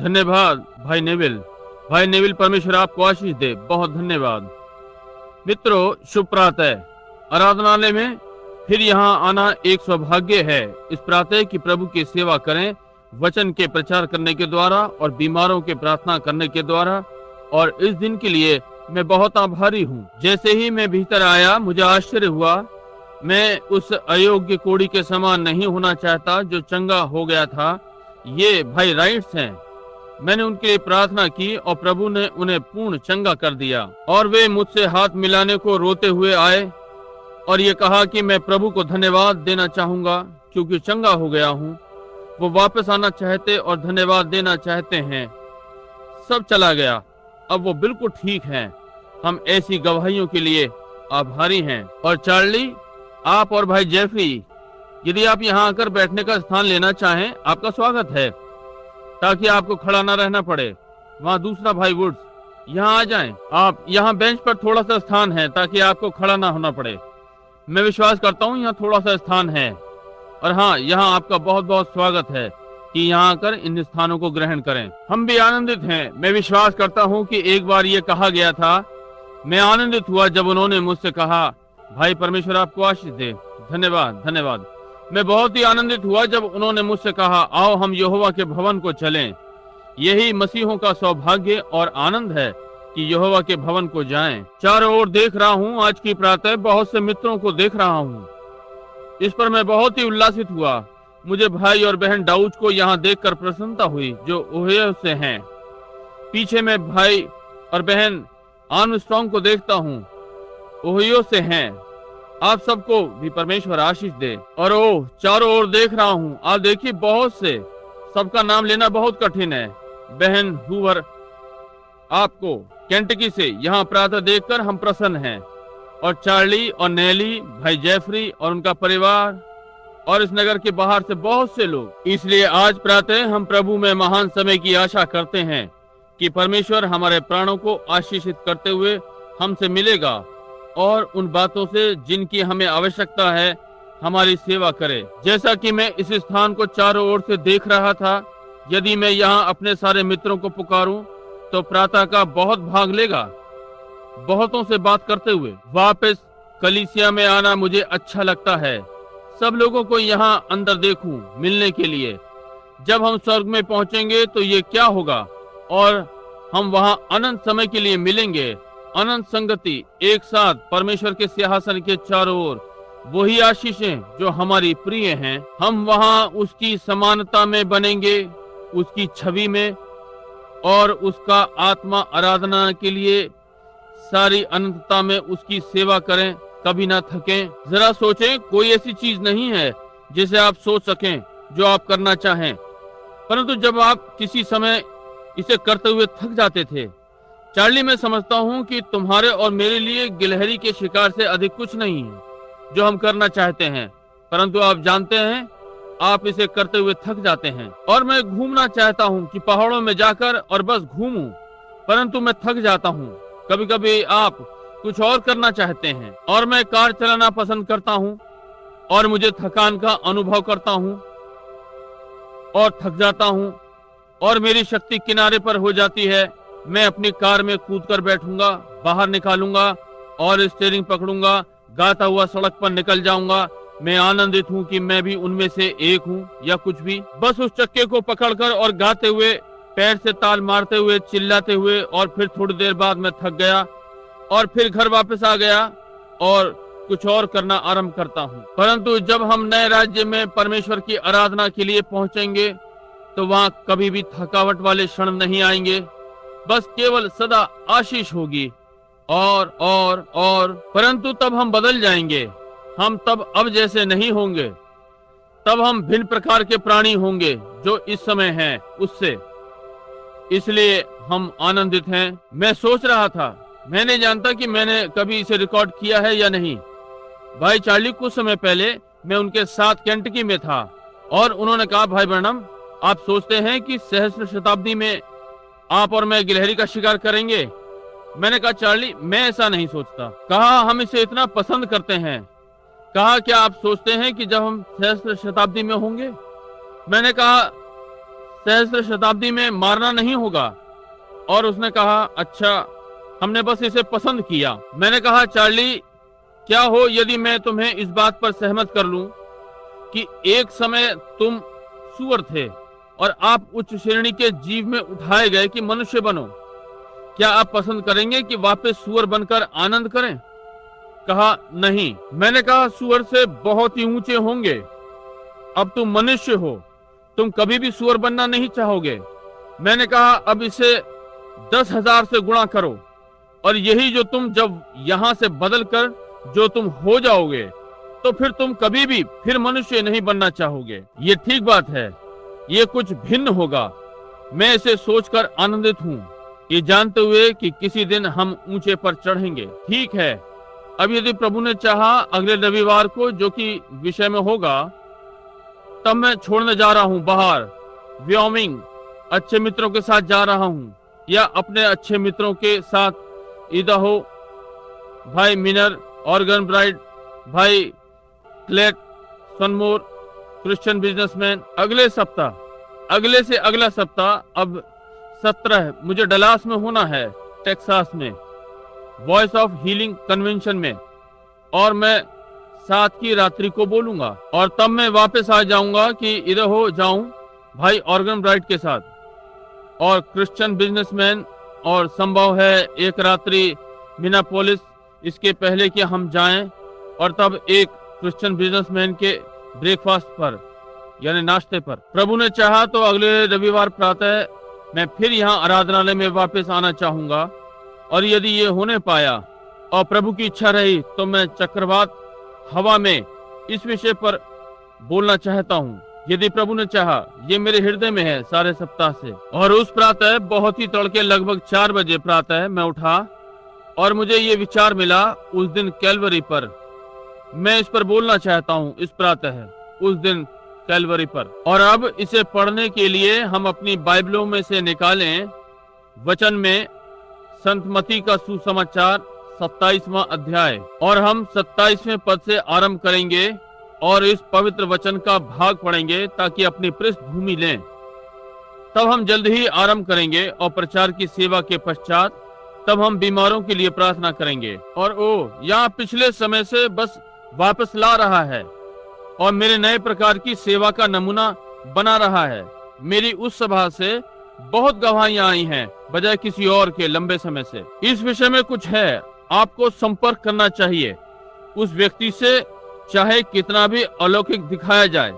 धन्यवाद भाई नेविल। भाई नेविल, परमेश्वर आपको आशीष दे। बहुत धन्यवाद। मित्रों, शुभ प्रातः। आराधनालय में फिर यहाँ आना एक सौभाग्य है। इस प्रातः की प्रभु की सेवा करें, वचन के प्रचार करने के द्वारा और बीमारों के प्रार्थना करने के द्वारा। और इस दिन के लिए मैं बहुत आभारी हूँ। जैसे ही मैं भीतर आया मुझे आश्चर्य हुआ। मैं उस अयोग्य कोढ़ी के समान नहीं होना चाहता जो चंगा हो गया था। ये भाई राइट्स हैं। मैंने उनके लिए प्रार्थना की और प्रभु ने उन्हें पूर्ण चंगा कर दिया। और वे मुझसे हाथ मिलाने को रोते हुए आए और ये कहा कि मैं प्रभु को धन्यवाद देना चाहूंगा क्योंकि चंगा हो गया हूँ। वो वापस आना चाहते और धन्यवाद देना चाहते हैं। सब चला गया, अब वो बिल्कुल ठीक हैं। हम ऐसी गवाहियों के लिए आभारी हैं। और चार्ली, आप और भाई जेफरी, यदि आप यहाँ आकर बैठने का स्थान लेना चाहें, आपका स्वागत है, ताकि आपको खड़ा न रहना पड़े। वहाँ दूसरा भाई वुड्स, यहाँ आ जाएं। आप यहाँ बेंच पर थोड़ा सा स्थान है ताकि आपको खड़ा ना होना पड़े। मैं विश्वास करता हूँ यहाँ थोड़ा सा स्थान है। और हाँ, यहाँ आपका बहुत बहुत स्वागत है कि यहाँ आकर इन स्थानों को ग्रहण करें। हम भी आनंदित हैं। मैं विश्वास करता हूँ कि एक बार ये कहा गया था। मैं आनंदित हुआ जब उन्होंने मुझसे कहा, भाई परमेश्वर आपको आशीष दे। धन्यवाद, धन्यवाद। मैं बहुत ही आनंदित हुआ जब उन्होंने मुझसे कहा, आओ हम यहोवा के भवन को चलें। यही मसीहों का सौभाग्य और आनंद है कि यहोवा के भवन को जाएं। चारों ओर देख रहा हूँ, आज की प्रातः बहुत से मित्रों को देख रहा हूँ। इस पर मैं बहुत ही उल्लासित हुआ। मुझे भाई और बहन डाउच को यहाँ देखकर प्रसन्नता हुई जो ओहियो से हैं। पीछे मैं भाई और बहन आर्मस्ट्रांग को देखता हूँ, ओहियो से हैं। आप सबको भी परमेश्वर आशीष दे। और ओह, चारों ओर देख रहा हूँ, आप देखिए बहुत से, सबका नाम लेना बहुत कठिन है। बहन हुवर, आपको केंटकी से यहाँ प्रातः देखकर हम प्रसन्न हैं। और चार्ली और नेली, भाई जेफरी और उनका परिवार, और इस नगर के बाहर से बहुत से लोग। इसलिए आज प्रातः हम प्रभु में महान समय की आशा करते हैं कि परमेश्वर हमारे प्राणों को आशीषित करते हुए हमसे मिलेगा और उन बातों से जिनकी हमें आवश्यकता है हमारी सेवा करे। जैसा कि मैं इस स्थान को चारों ओर से देख रहा था, यदि मैं यहाँ अपने सारे मित्रों को पुकारूं तो प्रातः का बहुत भाग लेगा। बहुतों से बात करते हुए वापस कलीसिया में आना मुझे अच्छा लगता है। सब लोगों को यहाँ अंदर देखूं मिलने के लिए। जब हम स्वर्ग में पहुंचेंगे तो ये क्या होगा और हम वहाँ अनंत समय के लिए मिलेंगे। अनंत संगति, एक साथ परमेश्वर के सिंहासन के चारों ओर, वही आशीषें जो हमारी प्रिय हैं। हम वहाँ उसकी समानता में बनेंगे, उसकी छवि में, और उसका आत्मा आराधना के लिए सारी अनंतता में उसकी सेवा करें, कभी ना थकें। जरा सोचें, कोई ऐसी चीज नहीं है जिसे आप सोच सकें जो आप करना चाहें, परंतु जब आप किसी समय इसे करते हुए थक जाते थे। चार्ली, मैं समझता हूँ कि तुम्हारे और मेरे लिए गिलहरी के शिकार से अधिक कुछ नहीं है जो हम करना चाहते हैं, परंतु आप जानते हैं आप इसे करते हुए थक जाते हैं। और मैं घूमना चाहता हूँ कि पहाड़ों में जाकर और बस घूमूं, परंतु मैं थक जाता हूँ। कभी कभी आप कुछ और करना चाहते हैं और मैं कार चलाना पसंद करता हूँ और मुझे थकान का अनुभव करता हूँ और थक जाता हूँ और मेरी शक्ति किनारे पर हो जाती है। मैं अपनी कार में कूदकर बैठूंगा, बाहर निकालूंगा और स्टीयरिंग पकड़ूंगा, गाता हुआ सड़क पर निकल जाऊंगा। मैं आनंदित हूँ कि मैं भी उनमें से एक हूँ या कुछ भी। बस उस चक्के को पकड़कर और गाते हुए, पैर से ताल मारते हुए, चिल्लाते हुए, और फिर थोड़ी देर बाद मैं थक गया और फिर घर वापस आ गया और कुछ और करना आरंभ करता हूँ। परंतु जब हम नए राज्य में परमेश्वर की आराधना के लिए पहुंचेंगे तो वहाँ कभी भी थकावट वाले क्षण नहीं आएंगे, बस केवल सदा आशीष होगी और परंतु तब हम बदल जाएंगे। हम तब अब जैसे नहीं होंगे, तब हम भिन्न प्रकार के प्राणी होंगे जो इस समय हैं उससे। इसलिए हम आनंदित हैं। मैं सोच रहा था, मैं नहीं जानता कि मैंने कभी इसे रिकॉर्ड किया है या नहीं। भाई चार्ली, कुछ समय पहले मैं उनके साथ केंटकी में था और उन्होंने कहा, भाई ब्रैनम, आप सोचते हैं कि सहस्त्र शताब्दी में आप और मैं गिलहरी का शिकार करेंगे? मैंने कहा, चार्ली, मैं ऐसा नहीं सोचता। कहा, हम इसे इतना पसंद करते हैं। कहा, क्या आप सोचते हैं कि जब हम सहस्त्र शताब्दी में होंगे? मैंने कहा, सहस्त्र शताब्दी में मारना नहीं होगा। और उसने कहा, अच्छा, हमने बस इसे पसंद किया। मैंने कहा, चार्ली, क्या हो यदि मैं तुम्हें इस बात पर सहमत कर लूं कि एक समय तुम सूअर थे और आप उच्च श्रेणी के जीव में उठाए गए कि मनुष्य बनो। क्या आप पसंद करेंगे कि वापस सूअर बनकर आनंद करें? कहा, नहीं। मैंने कहा, सूअर से बहुत ही ऊंचे होंगे। अब तुम मनुष्य हो, तुम कभी भी सूअर बनना नहीं चाहोगे। मैंने कहा, अब इसे 10,000 से गुणा करो और यही जो तुम जब यहां से बदल कर जो तुम हो जाओगे, तो फिर तुम कभी भी फिर मनुष्य नहीं बनना चाहोगे। ये ठीक बात है, ये कुछ भिन्न होगा। मैं इसे सोचकर आनंदित हूँ, ये जानते हुए कि किसी दिन हम ऊंचे पर चढ़ेंगे। ठीक है, अब यदि प्रभु ने चाहा अगले रविवार को, जो कि विषय में होगा, तब मैं छोड़ने जा रहा हूँ बाहर व्योमिंग। अच्छे मित्रों के साथ जा रहा हूँ, या अपने अच्छे मित्रों के साथ इदाहो, भाई मिनर, ऑर्गन ब्राइट, भाई क्लेट सनमोर, क्रिश्चियन बिजनेसमैन। अगले से अगला सप्ताह, अब 17 मुझे डलास में होना है, टेक्सास में, वॉइस ऑफ हीलिंग कन्वेंशन में, और मैं 7 की रात्रि को बोलूंगा। और तब मैं वापस आ जाऊंगा कि इधर हो जाऊं भाई ऑर्गन ब्राइट के साथ और क्रिश्चियन बिजनेसमैन, और संभव है एक रात्रि मिनापोलिस, इसके पहले कि हम जाएं, और तब एक क्रिश्चियन बिजनेसमैन के ब्रेकफास्ट पर, यानी नाश्ते पर। प्रभु ने चाहा तो अगले रविवार प्रातः मैं फिर यहाँ आराधनालय में वापस आना चाहूंगा, और यदि ये होने पाया और प्रभु की इच्छा रही तो मैं चक्रवात हवा में इस विषय पर बोलना चाहता हूँ, यदि प्रभु ने चाहा। ये मेरे हृदय में है सारे सप्ताह से। और उस प्रातः बहुत ही तड़के लगभग 4 बजे प्रातः मैं उठा और मुझे ये विचार मिला, उस दिन कैलवरी पर मैं इस पर बोलना चाहता हूँ, इस प्रातः उस दिन कैलवरी पर। और अब इसे पढ़ने के लिए हम अपनी बाइबलों में से निकालें वचन में संत मत्ती का सुसमाचार 27वां अध्याय, और हम 27वें पद से आरंभ करेंगे और इस पवित्र वचन का भाग पढ़ेंगे ताकि अपनी पृष्ठभूमि लें। तब हम जल्द ही आरंभ करेंगे और प्रचार की सेवा के पश्चात तब हम बीमारों के लिए प्रार्थना करेंगे। और यहाँ पिछले समय से बस वापस ला रहा है और मेरे नए प्रकार की सेवा का नमूना बना रहा है। मेरी उस सभा से बहुत गवाहियां आई हैं बजाय किसी और के लंबे समय से। इस विषय में कुछ है, आपको संपर्क करना चाहिए उस व्यक्ति से, चाहे कितना भी अलौकिक दिखाया जाए,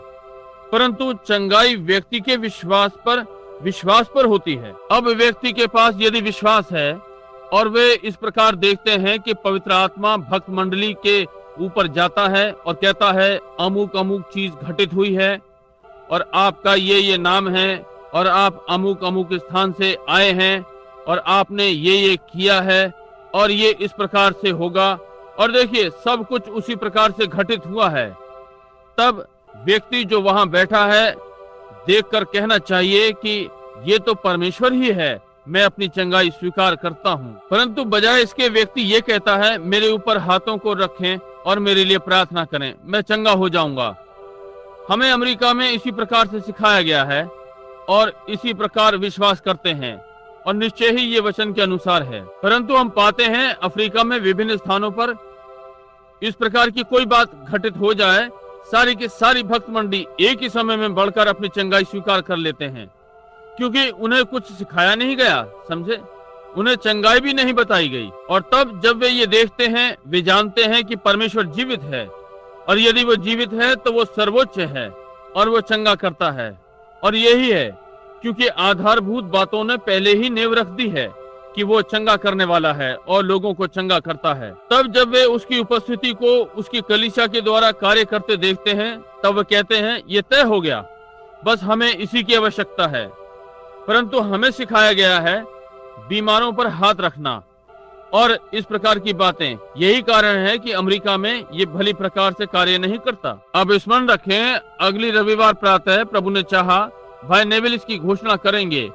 परंतु चंगाई व्यक्ति के विश्वास पर होती है। अब व्यक्ति के पास यदि विश्वास है और वे इस प्रकार देखते हैं कि पवित्र आत्मा भक्त मंडली के ऊपर जाता है और कहता है अमुक अमुक चीज घटित हुई है और आपका ये नाम है और आप अमुक अमुक स्थान से आए हैं और आपने ये किया है और ये इस प्रकार से होगा, और देखिए सब कुछ उसी प्रकार से घटित हुआ है, तब व्यक्ति जो वहां बैठा है देखकर कहना चाहिए कि ये तो परमेश्वर ही है, मैं अपनी चंगाई स्वीकार करता हूँ। परंतु बजाय इसके व्यक्ति ये कहता है मेरे ऊपर हाथों को रखें और मेरे लिए प्रार्थना करें, मैं चंगा हो जाऊंगा। हमें अमेरिका में इसी प्रकार से सिखाया गया है और इसी प्रकार विश्वास करते हैं और निश्चय ही ये वचन के अनुसार है। परंतु हम पाते हैं अफ्रीका में विभिन्न स्थानों पर इस प्रकार की कोई बात घटित हो जाए, सारी की सारी भक्त मंडली एक ही समय में बढ़कर अपनी चंगाई स्वीकार कर लेते हैं, क्योंकि उन्हें कुछ सिखाया नहीं गया, समझे, उन्हें चंगाई भी नहीं बताई गई। और तब जब वे ये देखते हैं, वे जानते हैं कि परमेश्वर जीवित है और यदि वो जीवित है तो वो सर्वोच्च है और वो चंगा करता है। और यही है क्योंकि आधारभूत बातों ने पहले ही नींव रख दी है कि वो चंगा करने वाला है और लोगों को चंगा करता है। तब जब वे उसकी उपस्थिति को उसकी कलीसिया के द्वारा कार्य करते देखते हैं, तब वे कहते हैं ये तय हो गया, बस हमें इसी की आवश्यकता है। परंतु हमें सिखाया गया है बीमारों पर हाथ रखना और इस प्रकार की बातें। यही कारण है कि अमेरिका में ये भली प्रकार से कार्य नहीं करता। अब स्मरण रखें, अगली रविवार प्रातः प्रभु ने चाहा भाई नेविल इसकी घोषणा करेंगे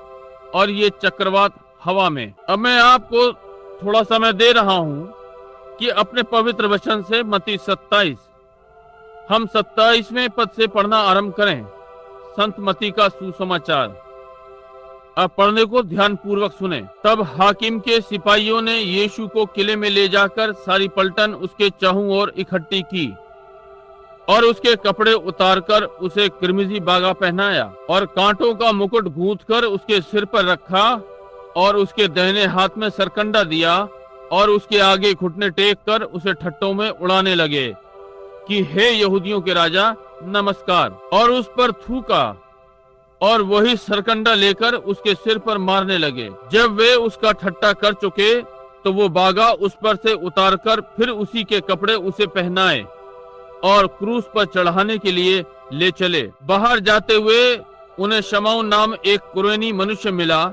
और ये चक्रवात हवा में। अब मैं आपको थोड़ा समय दे रहा हूँ कि अपने पवित्र वचन से मत्ती 27 हम 27वें पद से पढ़ना आरंभ करें। संत मत्ती का सुसमाचार अब पढ़ने को ध्यान पूर्वक सुने। तब हाकिम के सिपाहियों ने यीशु को किले में ले जाकर सारी पलटन उसके चारों ओर इकट्ठी की और उसके कपड़े उतारकर उसे किरमिजी बागा पहनाया और कांटों का मुकुट गूंथकर उसके सिर पर रखा और उसके दाहिने हाथ में सरकंडा दिया और उसके आगे घुटने टेक कर उसे ठट्टों में उड़ाने लगे कि हे यहूदियों के राजा नमस्कार, और उस पर थूका और वही सरकंडा लेकर उसके सिर पर मारने लगे। जब वे उसका ठट्टा कर चुके तो वो बागा उस पर से उतारकर फिर उसी के कपड़े उसे पहनाए और क्रूस पर चढ़ाने के लिए ले चले। बाहर जाते हुए उन्हें शमौन नाम एक कुरेनी मनुष्य मिला।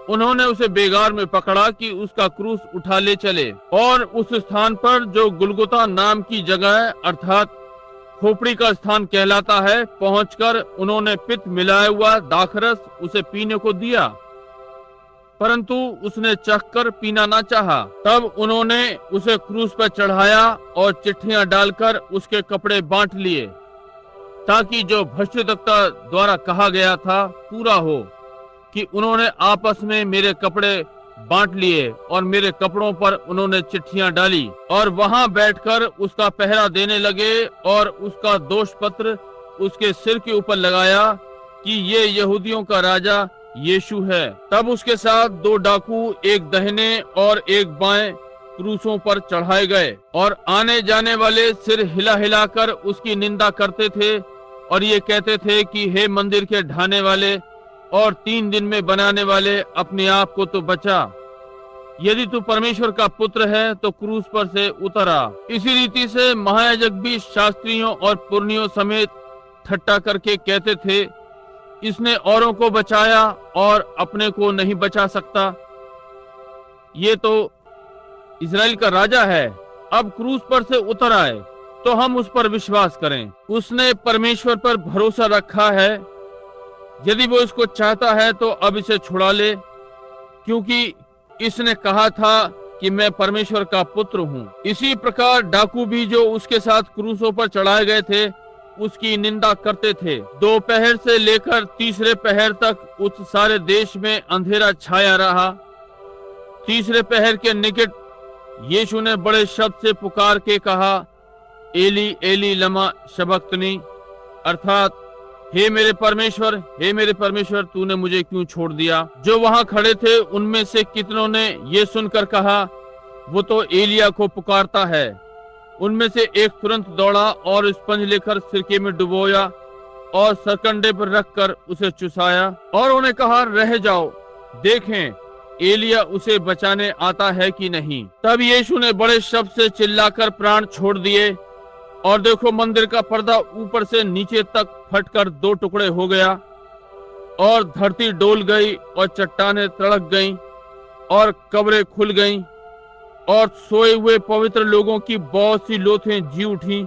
उन्होंने उसे बेगार में पकड़ा कि उसका क्रूस उठा ले चले, और उस स्थान पर जो गुलगुता नाम की जगह है अर्थात खोपड़ी का स्थान कहलाता है, पहुंचकर उन्होंने पित्त मिलाया हुआ दाखरस उसे पीने को दिया, परंतु उसने चखकर पीना ना चाहा। तब उन्होंने उसे क्रूस पर चढ़ाया और चिट्ठियां डालकर उसके कपड़े बांट लिए, ताकि जो भविष्यद्वक्ता द्वारा कहा गया था पूरा हो कि उन्होंने आपस में मेरे कपड़े बांट लिए और मेरे कपड़ों पर उन्होंने चिट्ठियां डाली। और वहां बैठकर उसका पहरा देने लगे और उसका दोष पत्र उसके सिर के ऊपर लगाया कि ये यहूदियों का राजा यीशु है। तब उसके साथ 2 डाकू एक दाहिने और एक बाएं क्रूसों पर चढ़ाए गए, और आने जाने वाले सिर हिला हिलाकर उसकी निंदा करते थे और ये कहते थे कि हे मंदिर के ढाने वाले और 3 दिन में बनाने वाले, अपने आप को तो बचा। यदि तू परमेश्वर का पुत्र है तो क्रूस पर से उतर आ। इसी रीति से महायाजक भी शास्त्रियों और पुरनियों समेत ठट्टा करके कहते थे, इसने औरों को बचाया और अपने को नहीं बचा सकता। ये तो इजराइल का राजा है, अब क्रूस पर से उतर आए तो हम उस पर विश्वास करें। उसने परमेश्वर पर भरोसा रखा है। यदि वो इसको चाहता है तो अब इसे छुड़ा ले, क्योंकि इसने कहा था कि मैं परमेश्वर का पुत्र हूँ। इसी प्रकार डाकू भी जो उसके साथ क्रूसों पर चढ़ाए गए थे उसकी निंदा करते थे। दोपहर से लेकर तीसरे पहर तक उस सारे देश में अंधेरा छाया रहा। तीसरे पहर के निकट यीशु ने बड़े शब्द से पुकार के कहा, एली एली लमा शबक्तनी, अर्थात हे मेरे परमेश्वर तूने मुझे क्यों छोड़ दिया। जो वहां खड़े थे उनमें से कितनों ने ये सुनकर कहा, वो तो एलिया को पुकारता है। उनमें से एक तुरंत दौड़ा और स्पंज लेकर सिरके में डुबोया और सरकंडे पर रखकर उसे चुसाया, और उन्हें कहा, रह जाओ, देखें एलिया उसे बचाने आता है कि नहीं। तब यीशु ने बड़े शब्द से चिल्लाकर प्राण छोड़ दिए, और देखो मंदिर का पर्दा ऊपर से नीचे तक फटकर 2 टुकड़े हो गया, और धरती डोल गई और चट्टानें तड़क गईं और कब्रें खुल गईं, और सोए हुए पवित्र लोगों की बहुत सी लोथें जी उठी,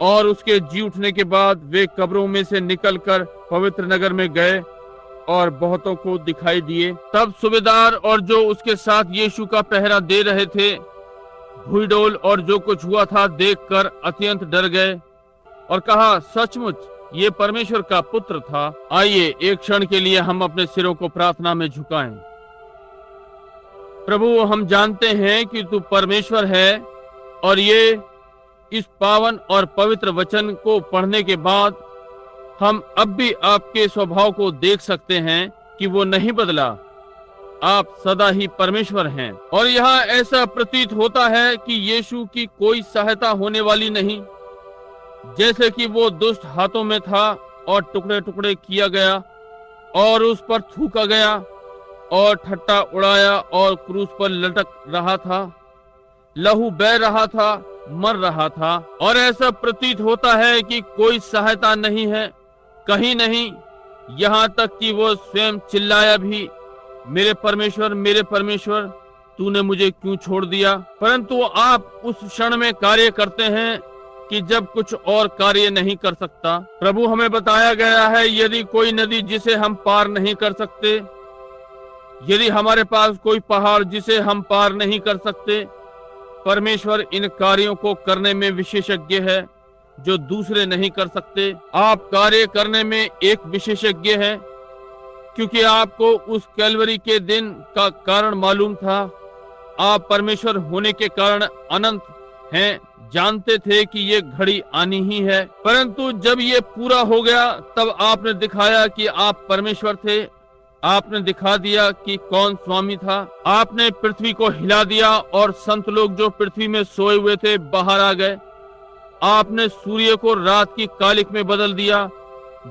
और उसके जी उठने के बाद वे कब्रों में से निकलकर पवित्र नगर में गए और बहुतों को दिखाई दिए। तब सूबेदार और जो उसके साथ यीशु का पहरा दे रहे थे भूईडोल और जो कुछ हुआ था देखकर अत्यंत डर गए और कहा, सचमुच ये परमेश्वर का पुत्र था। आइए एक क्षण के लिए हम अपने सिरों को प्रार्थना में झुकाएं। प्रभु, हम जानते हैं कि तू परमेश्वर है, और ये इस पावन और पवित्र वचन को पढ़ने के बाद हम अब भी आपके स्वभाव को देख सकते हैं कि वो नहीं बदला। आप सदा ही परमेश्वर हैं, और यहाँ ऐसा प्रतीत होता है कि यीशु की कोई सहायता होने वाली नहीं, जैसे कि वो दुष्ट हाथों में था और टुकड़े टुकड़े किया गया और उस पर थूका गया और ठट्टा उड़ाया और क्रूस पर लटक रहा था, लहू बह रहा था, मर रहा था। और ऐसा प्रतीत होता है कि कोई सहायता नहीं है, कहीं नहीं, यहाँ तक कि वो स्वयं चिल्लाया भी, मेरे परमेश्वर तूने मुझे क्यों छोड़ दिया। परंतु आप उस क्षण में कार्य करते हैं कि जब कुछ और कार्य नहीं कर सकता। प्रभु, हमें बताया गया है, यदि कोई नदी जिसे हम पार नहीं कर सकते, यदि हमारे पास कोई पहाड़ जिसे हम पार नहीं कर सकते, परमेश्वर इन कार्यों को करने में विशेषज्ञ है जो दूसरे नहीं कर सकते। आप कार्य करने में एक विशेषज्ञ हैं, क्योंकि आपको उस कैलवरी के दिन का कारण मालूम था। आप परमेश्वर होने के कारण अनंत हैं, जानते थे कि ये घड़ी आनी ही है। परंतु जब ये पूरा हो गया तब आपने दिखाया कि आप परमेश्वर थे। आपने दिखा दिया कि कौन स्वामी था। आपने पृथ्वी को हिला दिया और संत लोग जो पृथ्वी में सोए हुए थे बाहर आ गए। आपने सूर्य को रात की कालिक में बदल दिया।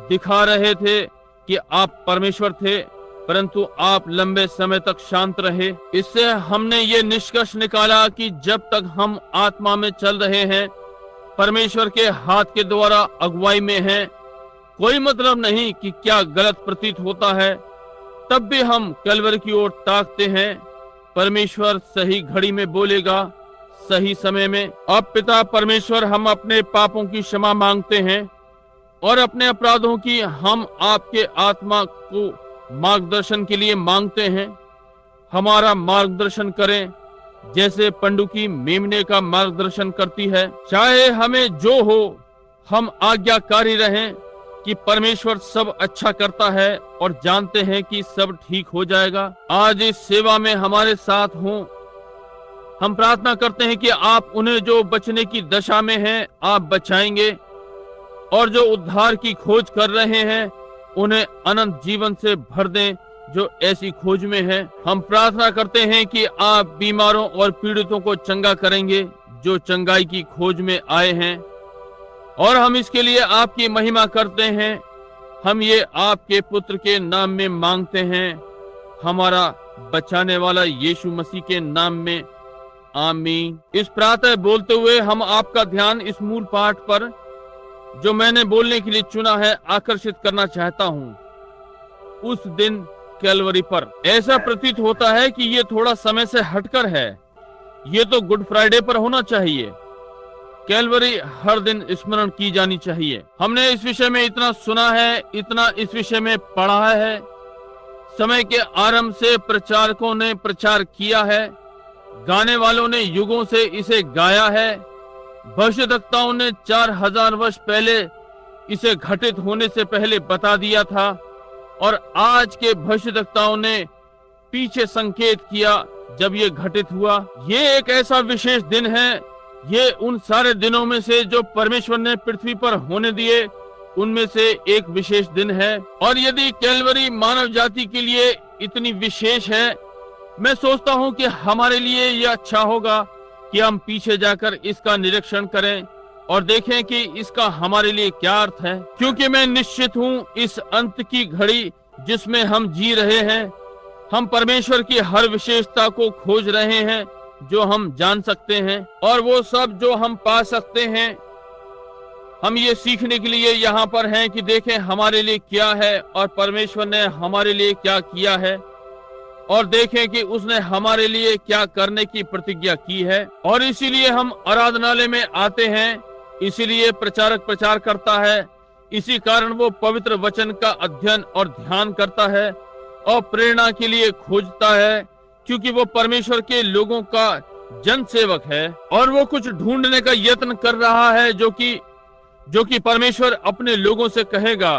दिखा रहे थे कि आप परमेश्वर थे, परंतु आप लंबे समय तक शांत रहे। इससे हमने ये निष्कर्ष निकाला कि जब तक हम आत्मा में चल रहे हैं, परमेश्वर के हाथ के द्वारा अगुवाई में हैं, कोई मतलब नहीं कि क्या गलत प्रतीत होता है, तब भी हम कैलवरी की ओर ताकते हैं। परमेश्वर सही घड़ी में बोलेगा, सही समय में। अब पिता परमेश्वर, हम अपने पापों की क्षमा मांगते हैं और अपने अपराधों की हम आपके आत्मा को मार्गदर्शन के लिए मांगते हैं। हमारा मार्गदर्शन करें जैसे पंडुकी मेमने का मार्गदर्शन करती है। चाहे हमें जो हो, हम आज्ञाकारी रहें कि परमेश्वर सब अच्छा करता है और जानते हैं कि सब ठीक हो जाएगा। आज इस सेवा में हमारे साथ हों। हम प्रार्थना करते हैं कि आप उन्हें जो बचने की दशा में हैं, आप बचाएंगे, और जो उद्धार की खोज कर रहे हैं उन्हें अनंत जीवन से भर दें जो ऐसी खोज में है। हम प्रार्थना करते हैं कि आप बीमारों और पीड़ितों को चंगा करेंगे जो चंगाई की खोज में आए हैं, और हम इसके लिए आपकी महिमा करते हैं। हम ये आपके पुत्र के नाम में मांगते हैं, हमारा बचाने वाला यीशु मसीह के नाम में, आमीन। इस प्रातः बोलते हुए हम आपका ध्यान इस मूल पाठ पर जो मैंने बोलने के लिए चुना है आकर्षित करना चाहता हूँ। उस दिन कैलवरी पर ऐसा प्रतीत होता है कि ये थोड़ा समय से हटकर है। ये तो गुड फ्राइडे पर होना चाहिए। कैलवरी हर दिन स्मरण की जानी चाहिए। हमने इस विषय में इतना सुना है, इतना इस विषय में पढ़ा है। समय के आरंभ से प्रचारकों ने प्रचार किया है, गाने वालों ने युगों से इसे गाया है, भविष्यद्वक्ताओं ने 4000 वर्ष पहले इसे घटित होने से पहले बता दिया था, और आज के भविष्यद्वक्ताओं ने पीछे संकेत किया जब ये घटित हुआ। ये एक ऐसा विशेष दिन है, ये उन सारे दिनों में से जो परमेश्वर ने पृथ्वी पर होने दिए उनमें से एक विशेष दिन है। और यदि कैलवरी मानव जाति के लिए इतनी विशेष है, मैं सोचता हूँ कि हमारे लिए यह अच्छा होगा कि हम पीछे जाकर इसका निरीक्षण करें और देखें कि इसका हमारे लिए क्या अर्थ है। क्योंकि मैं निश्चित हूँ इस अंत की घड़ी जिसमें हम जी रहे हैं, हम परमेश्वर की हर विशेषता को खोज रहे हैं जो हम जान सकते हैं, और वो सब जो हम पा सकते हैं। हम ये सीखने के लिए यहाँ पर हैं कि देखें हमारे लिए क्या है और परमेश्वर ने हमारे लिए क्या किया है, और देखें कि उसने हमारे लिए क्या करने की प्रतिज्ञा की है। और इसीलिए हम आराधनालय में आते हैं, इसीलिए प्रचारक प्रचार करता है, इसी कारण वो पवित्र वचन का अध्ययन और ध्यान करता है और प्रेरणा के लिए खोजता है, क्योंकि वो परमेश्वर के लोगों का जन सेवक है और वो कुछ ढूंढने का यत्न कर रहा है जो कि परमेश्वर अपने लोगों से कहेगा,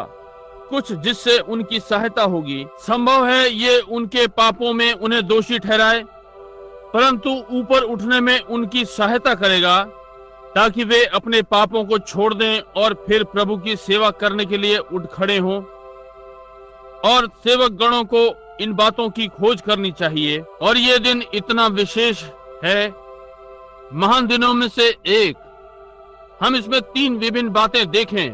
कुछ जिससे उनकी सहायता होगी। संभव है ये उनके पापों में उन्हें दोषी ठहराए, परंतु ऊपर उठने में उनकी सहायता करेगा ताकि वे अपने पापों को छोड़ दें और फिर प्रभु की सेवा करने के लिए उठ खड़े हों। और सेवक गणों को इन बातों की खोज करनी चाहिए। और ये दिन इतना विशेष है, महान दिनों में से एक। हम इसमें 3 विभिन्न बातें देखें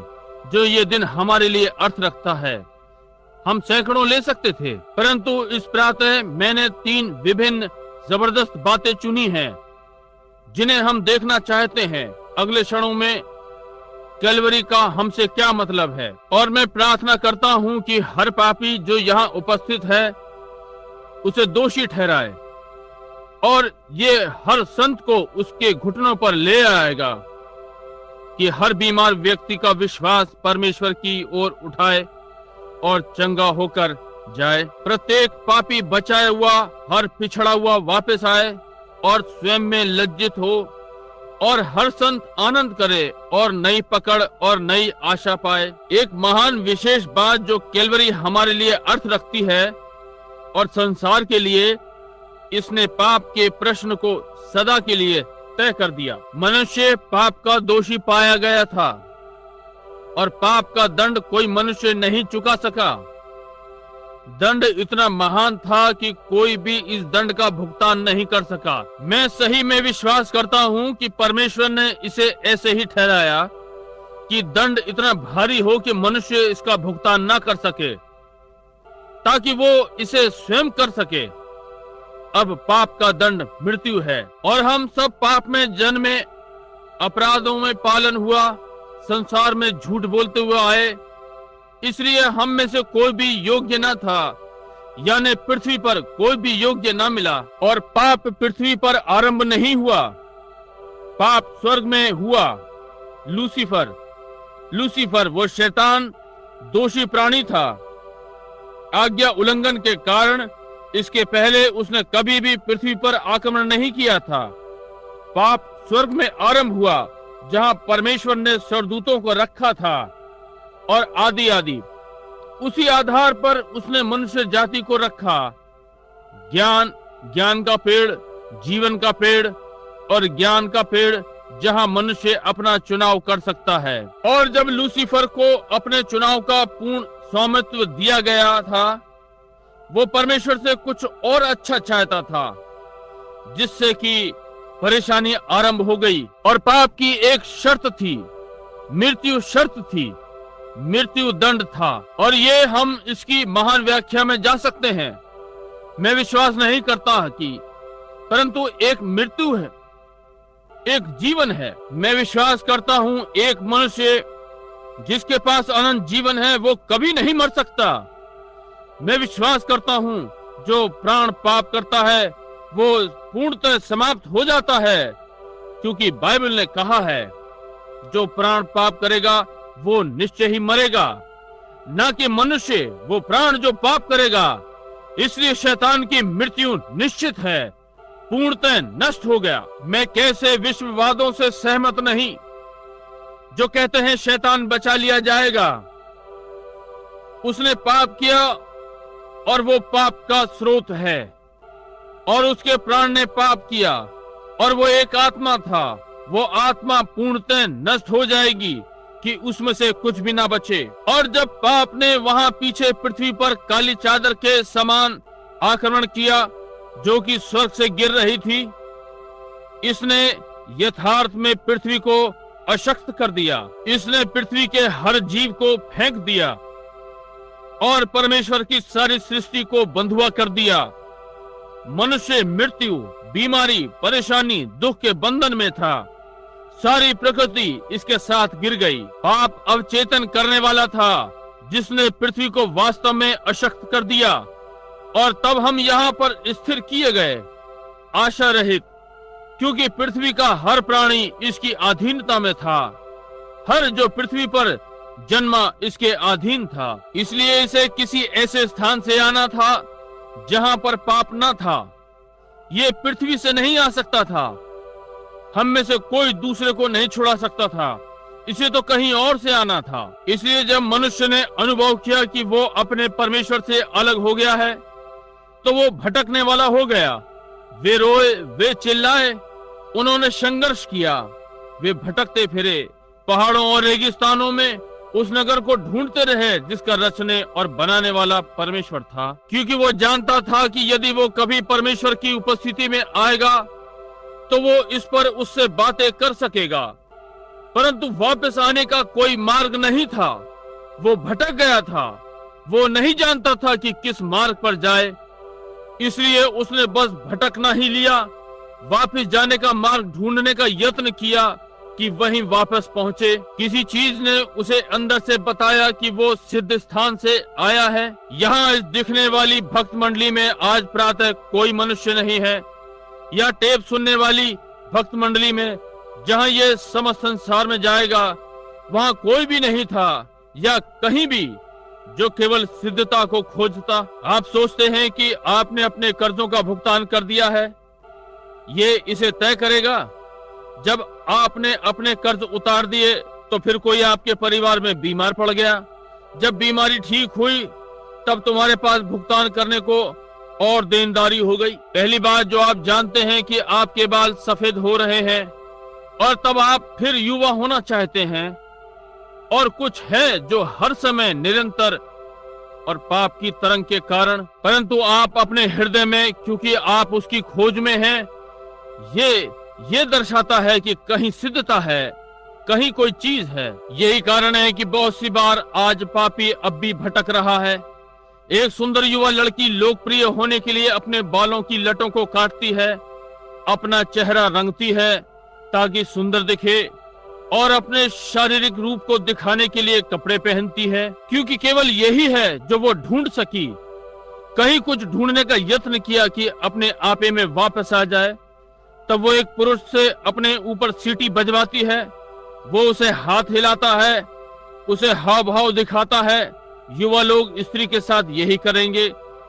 जो ये दिन हमारे लिए अर्थ रखता है। हम सैकड़ों ले सकते थे, परंतु इस प्रातः मैंने 3 विभिन्न जबरदस्त बातें चुनी हैं जिन्हें हम देखना चाहते हैं अगले क्षणों में कैलवरी का हमसे क्या मतलब है। और मैं प्रार्थना करता हूं कि हर पापी जो यहाँ उपस्थित है उसे दोषी ठहराए, और ये हर संत को उसके घुटनों पर ले आएगा कि हर बीमार व्यक्ति का विश्वास परमेश्वर की ओर उठाए और चंगा होकर जाए। प्रत्येक पापी बचाया हुआ, हर पिछड़ा हुआ वापस आए और स्वयं में लज्जित हो और हर संत आनंद करे और नई पकड़ और नई आशा पाए। एक महान विशेष बात जो कैलवरी हमारे लिए अर्थ रखती है और संसार के लिए, इसने पाप के प्रश्न को सदा के लिए तय कर दिया। मनुष्य पाप का दोषी पाया गया था और पाप का दंड कोई मनुष्य नहीं चुका सका। दंड इतना महान था कि कोई भी इस दंड का भुगतान नहीं कर सका। मैं सही में विश्वास करता हूँ कि परमेश्वर ने इसे ऐसे ही ठहराया कि दंड इतना भारी हो कि मनुष्य इसका भुगतान ना कर सके, ताकि वो इसे स्वयं कर सके। अब पाप का दंड मृत्यु है और हम सब पाप में जन्मे, अपराधों में पालन हुआ, संसार में झूठ बोलते हुए आए। इसलिए हम में से कोई भी योग्य न था, यानी पृथ्वी पर कोई भी योग्य न मिला। और पाप पृथ्वी पर आरंभ नहीं हुआ, पाप स्वर्ग में हुआ। लूसीफर वो शैतान दोषी प्राणी था। आज्ञा उल्लंघन के कारण इसके पहले उसने कभी भी पृथ्वी पर आक्रमण नहीं किया था। पाप स्वर्ग में आरंभ हुआ, जहां परमेश्वर ने स्वर्गदूतों को रखा था, और आदि उसी आधार पर उसने मनुष्य जाति को रखा। ज्ञान का पेड़, जीवन का पेड़ और ज्ञान का पेड़, जहां मनुष्य अपना चुनाव कर सकता है। और जब लूसीफर को अपने चुनाव का पूर्ण स्वामित्व दिया गया था, वो परमेश्वर से कुछ और अच्छा चाहता था, जिससे कि परेशानी आरंभ हो गई। और पाप की एक शर्त थी, मृत्यु शर्त थी, मृत्यु दंड था। और ये हम इसकी महान व्याख्या में जा सकते हैं। मैं विश्वास नहीं करता कि परंतु एक मृत्यु है, एक जीवन है। मैं विश्वास करता हूँ एक मनुष्य जिसके पास अनंत जीवन है वो कभी नहीं मर सकता। मैं विश्वास करता हूँ जो प्राण पाप करता है वो पूर्णतः समाप्त हो जाता है, क्योंकि बाइबल ने कहा है जो प्राण पाप करेगा वो निश्चय ही मरेगा, न कि मनुष्य वो प्राण जो पाप करेगा। इसलिए शैतान की मृत्यु निश्चित है, पूर्णतः नष्ट हो गया। मैं कैसे विश्ववादों से सहमत नहीं जो कहते हैं शैतान बचा लिया जाएगा। उसने पाप किया और वो पाप का स्रोत है, और उसके प्राण ने पाप किया, और वो एक आत्मा था। वो आत्मा पूर्णतः नष्ट हो जाएगी कि उसमें से कुछ भी ना बचे। और जब पाप ने वहां पीछे पृथ्वी पर काली चादर के समान आक्रमण किया जो कि स्वर्ग से गिर रही थी, इसने यथार्थ में पृथ्वी को अशक्त कर दिया। इसने पृथ्वी के हर जीव को फेंक दिया और परमेश्वर की सारी सृष्टि को बंधुआ कर दिया। मनुष्य मृत्यु, बीमारी, परेशानी, दुख के बंधन में था। सारी प्रकृति इसके साथ गिर गई। पाप अवचेतन करने वाला था जिसने पृथ्वी को वास्तव में अशक्त कर दिया। और तब हम यहाँ पर स्थिर किए गए, आशा रहित, क्योंकि पृथ्वी का हर प्राणी इसकी अधीनता में था। हर जो पृथ्वी पर जन्मा इसके अधीन था। इसलिए इसे किसी ऐसे स्थान से आना था जहां पर पाप न था। ये पृथ्वी से नहीं आ सकता था। हम में से कोई दूसरे को नहीं छुड़ा सकता था। इसे तो कहीं और से आना था। इसलिए जब मनुष्य ने अनुभव किया कि वो अपने परमेश्वर से अलग हो गया है, तो वो भटकने वाला हो गया। वे रोए, वे चिल्लाए, उन्होंने संघर्ष किया। वे भटकते फिरे पहाड़ों और रेगिस्तानों में, उस नगर को ढूंढते रहे जिसका रचने और बनाने वाला परमेश्वर था, क्योंकि वो जानता था कि यदि वो कभी परमेश्वर की उपस्थिति में आएगा तो वो इस पर उससे बातें कर सकेगा। परंतु वापस आने का कोई मार्ग नहीं था। वो भटक गया था। वो नहीं जानता था कि किस मार्ग पर जाए। इसलिए उसने बस भटकना ही लिया। वापस जाने का मार्ग ढूंढने का यत्न किया कि वहीं वापस पहुंचे। किसी चीज ने उसे अंदर से बताया कि वो सिद्ध स्थान से आया है। यहाँ इस दिखने वाली भक्त मंडली में आज प्रातः कोई मनुष्य नहीं है, या टेप सुनने वाली भक्त मंडली में जहाँ ये समस्त संसार में जाएगा वहाँ कोई भी नहीं था, या कहीं भी जो केवल सिद्धता को खोजता। आप सोचते हैं कि आपने अपने कर्जों का भुगतान कर दिया है। ये इसे तय करेगा। जब आपने अपने कर्ज उतार दिए तो फिर कोई आपके परिवार में बीमार पड़ गया। जब बीमारी ठीक हुई तब तुम्हारे पास भुगतान करने को और देनदारी हो गई। पहली बात जो आप जानते हैं कि आपके बाल सफेद हो रहे हैं और तब आप फिर युवा होना चाहते हैं, और कुछ है जो हर समय निरंतर और पाप की तरंग के कारण, परंतु आप अपने हृदय में, क्योंकि आप उसकी खोज में हैं, ये दर्शाता है कि कहीं सिद्धता है, कहीं कोई चीज है। यही कारण है कि बहुत सी बार आज पापी अब भी भटक रहा है। एक सुंदर युवा लड़की लोकप्रिय होने के लिए अपने बालों की लटों को काटती है, अपना चेहरा रंगती है ताकि सुंदर दिखे, और अपने शारीरिक रूप को दिखाने के लिए कपड़े पहनती है, क्योंकि केवल यही है जो वो ढूंढ सकी। कहीं कुछ ढूंढने का यत्न किया कि अपने आपे में वापस आ जाए, तब वो एक पुरुष से अपने ऊपर सीटी बजवाती है। वो उसे हाथ हिलाता है, उसे हाव भाव दिखाता है। युवा लोग स्त्री के साथ यही करेंगे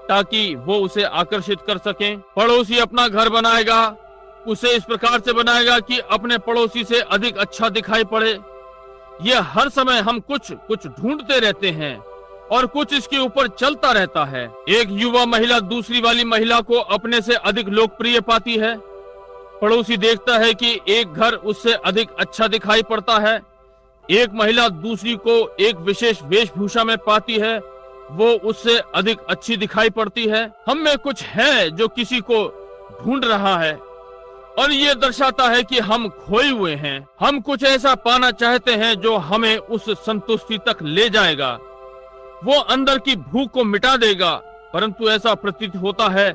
ताकि वो उसे आकर्षित कर सकें। पड़ोसी अपना घर बनाएगा, उसे इस प्रकार से बनाएगा कि अपने पड़ोसी से अधिक अच्छा दिखाई पड़े। ये हर समय हम कुछ ढूंढते रहते हैं और कुछ इसके ऊपर चलता रहता है। एक युवा महिला दूसरी वाली महिला को अपने से अधिक लोकप्रिय पाती है। पड़ोसी देखता है कि एक घर उससे अधिक अच्छा दिखाई पड़ता है। एक महिला दूसरी को एक विशेष वेशभूषा में पाती है, वो उससे अधिक अच्छी दिखाई पड़ती है। हम में कुछ है जो किसी को ढूंढ रहा है, और ये दर्शाता है कि हम खोए हुए हैं। हम कुछ ऐसा पाना चाहते हैं जो हमें उस संतुष्टि तक ले जाएगा, वो अंदर की भूख को मिटा देगा, परंतु ऐसा प्रतीत होता है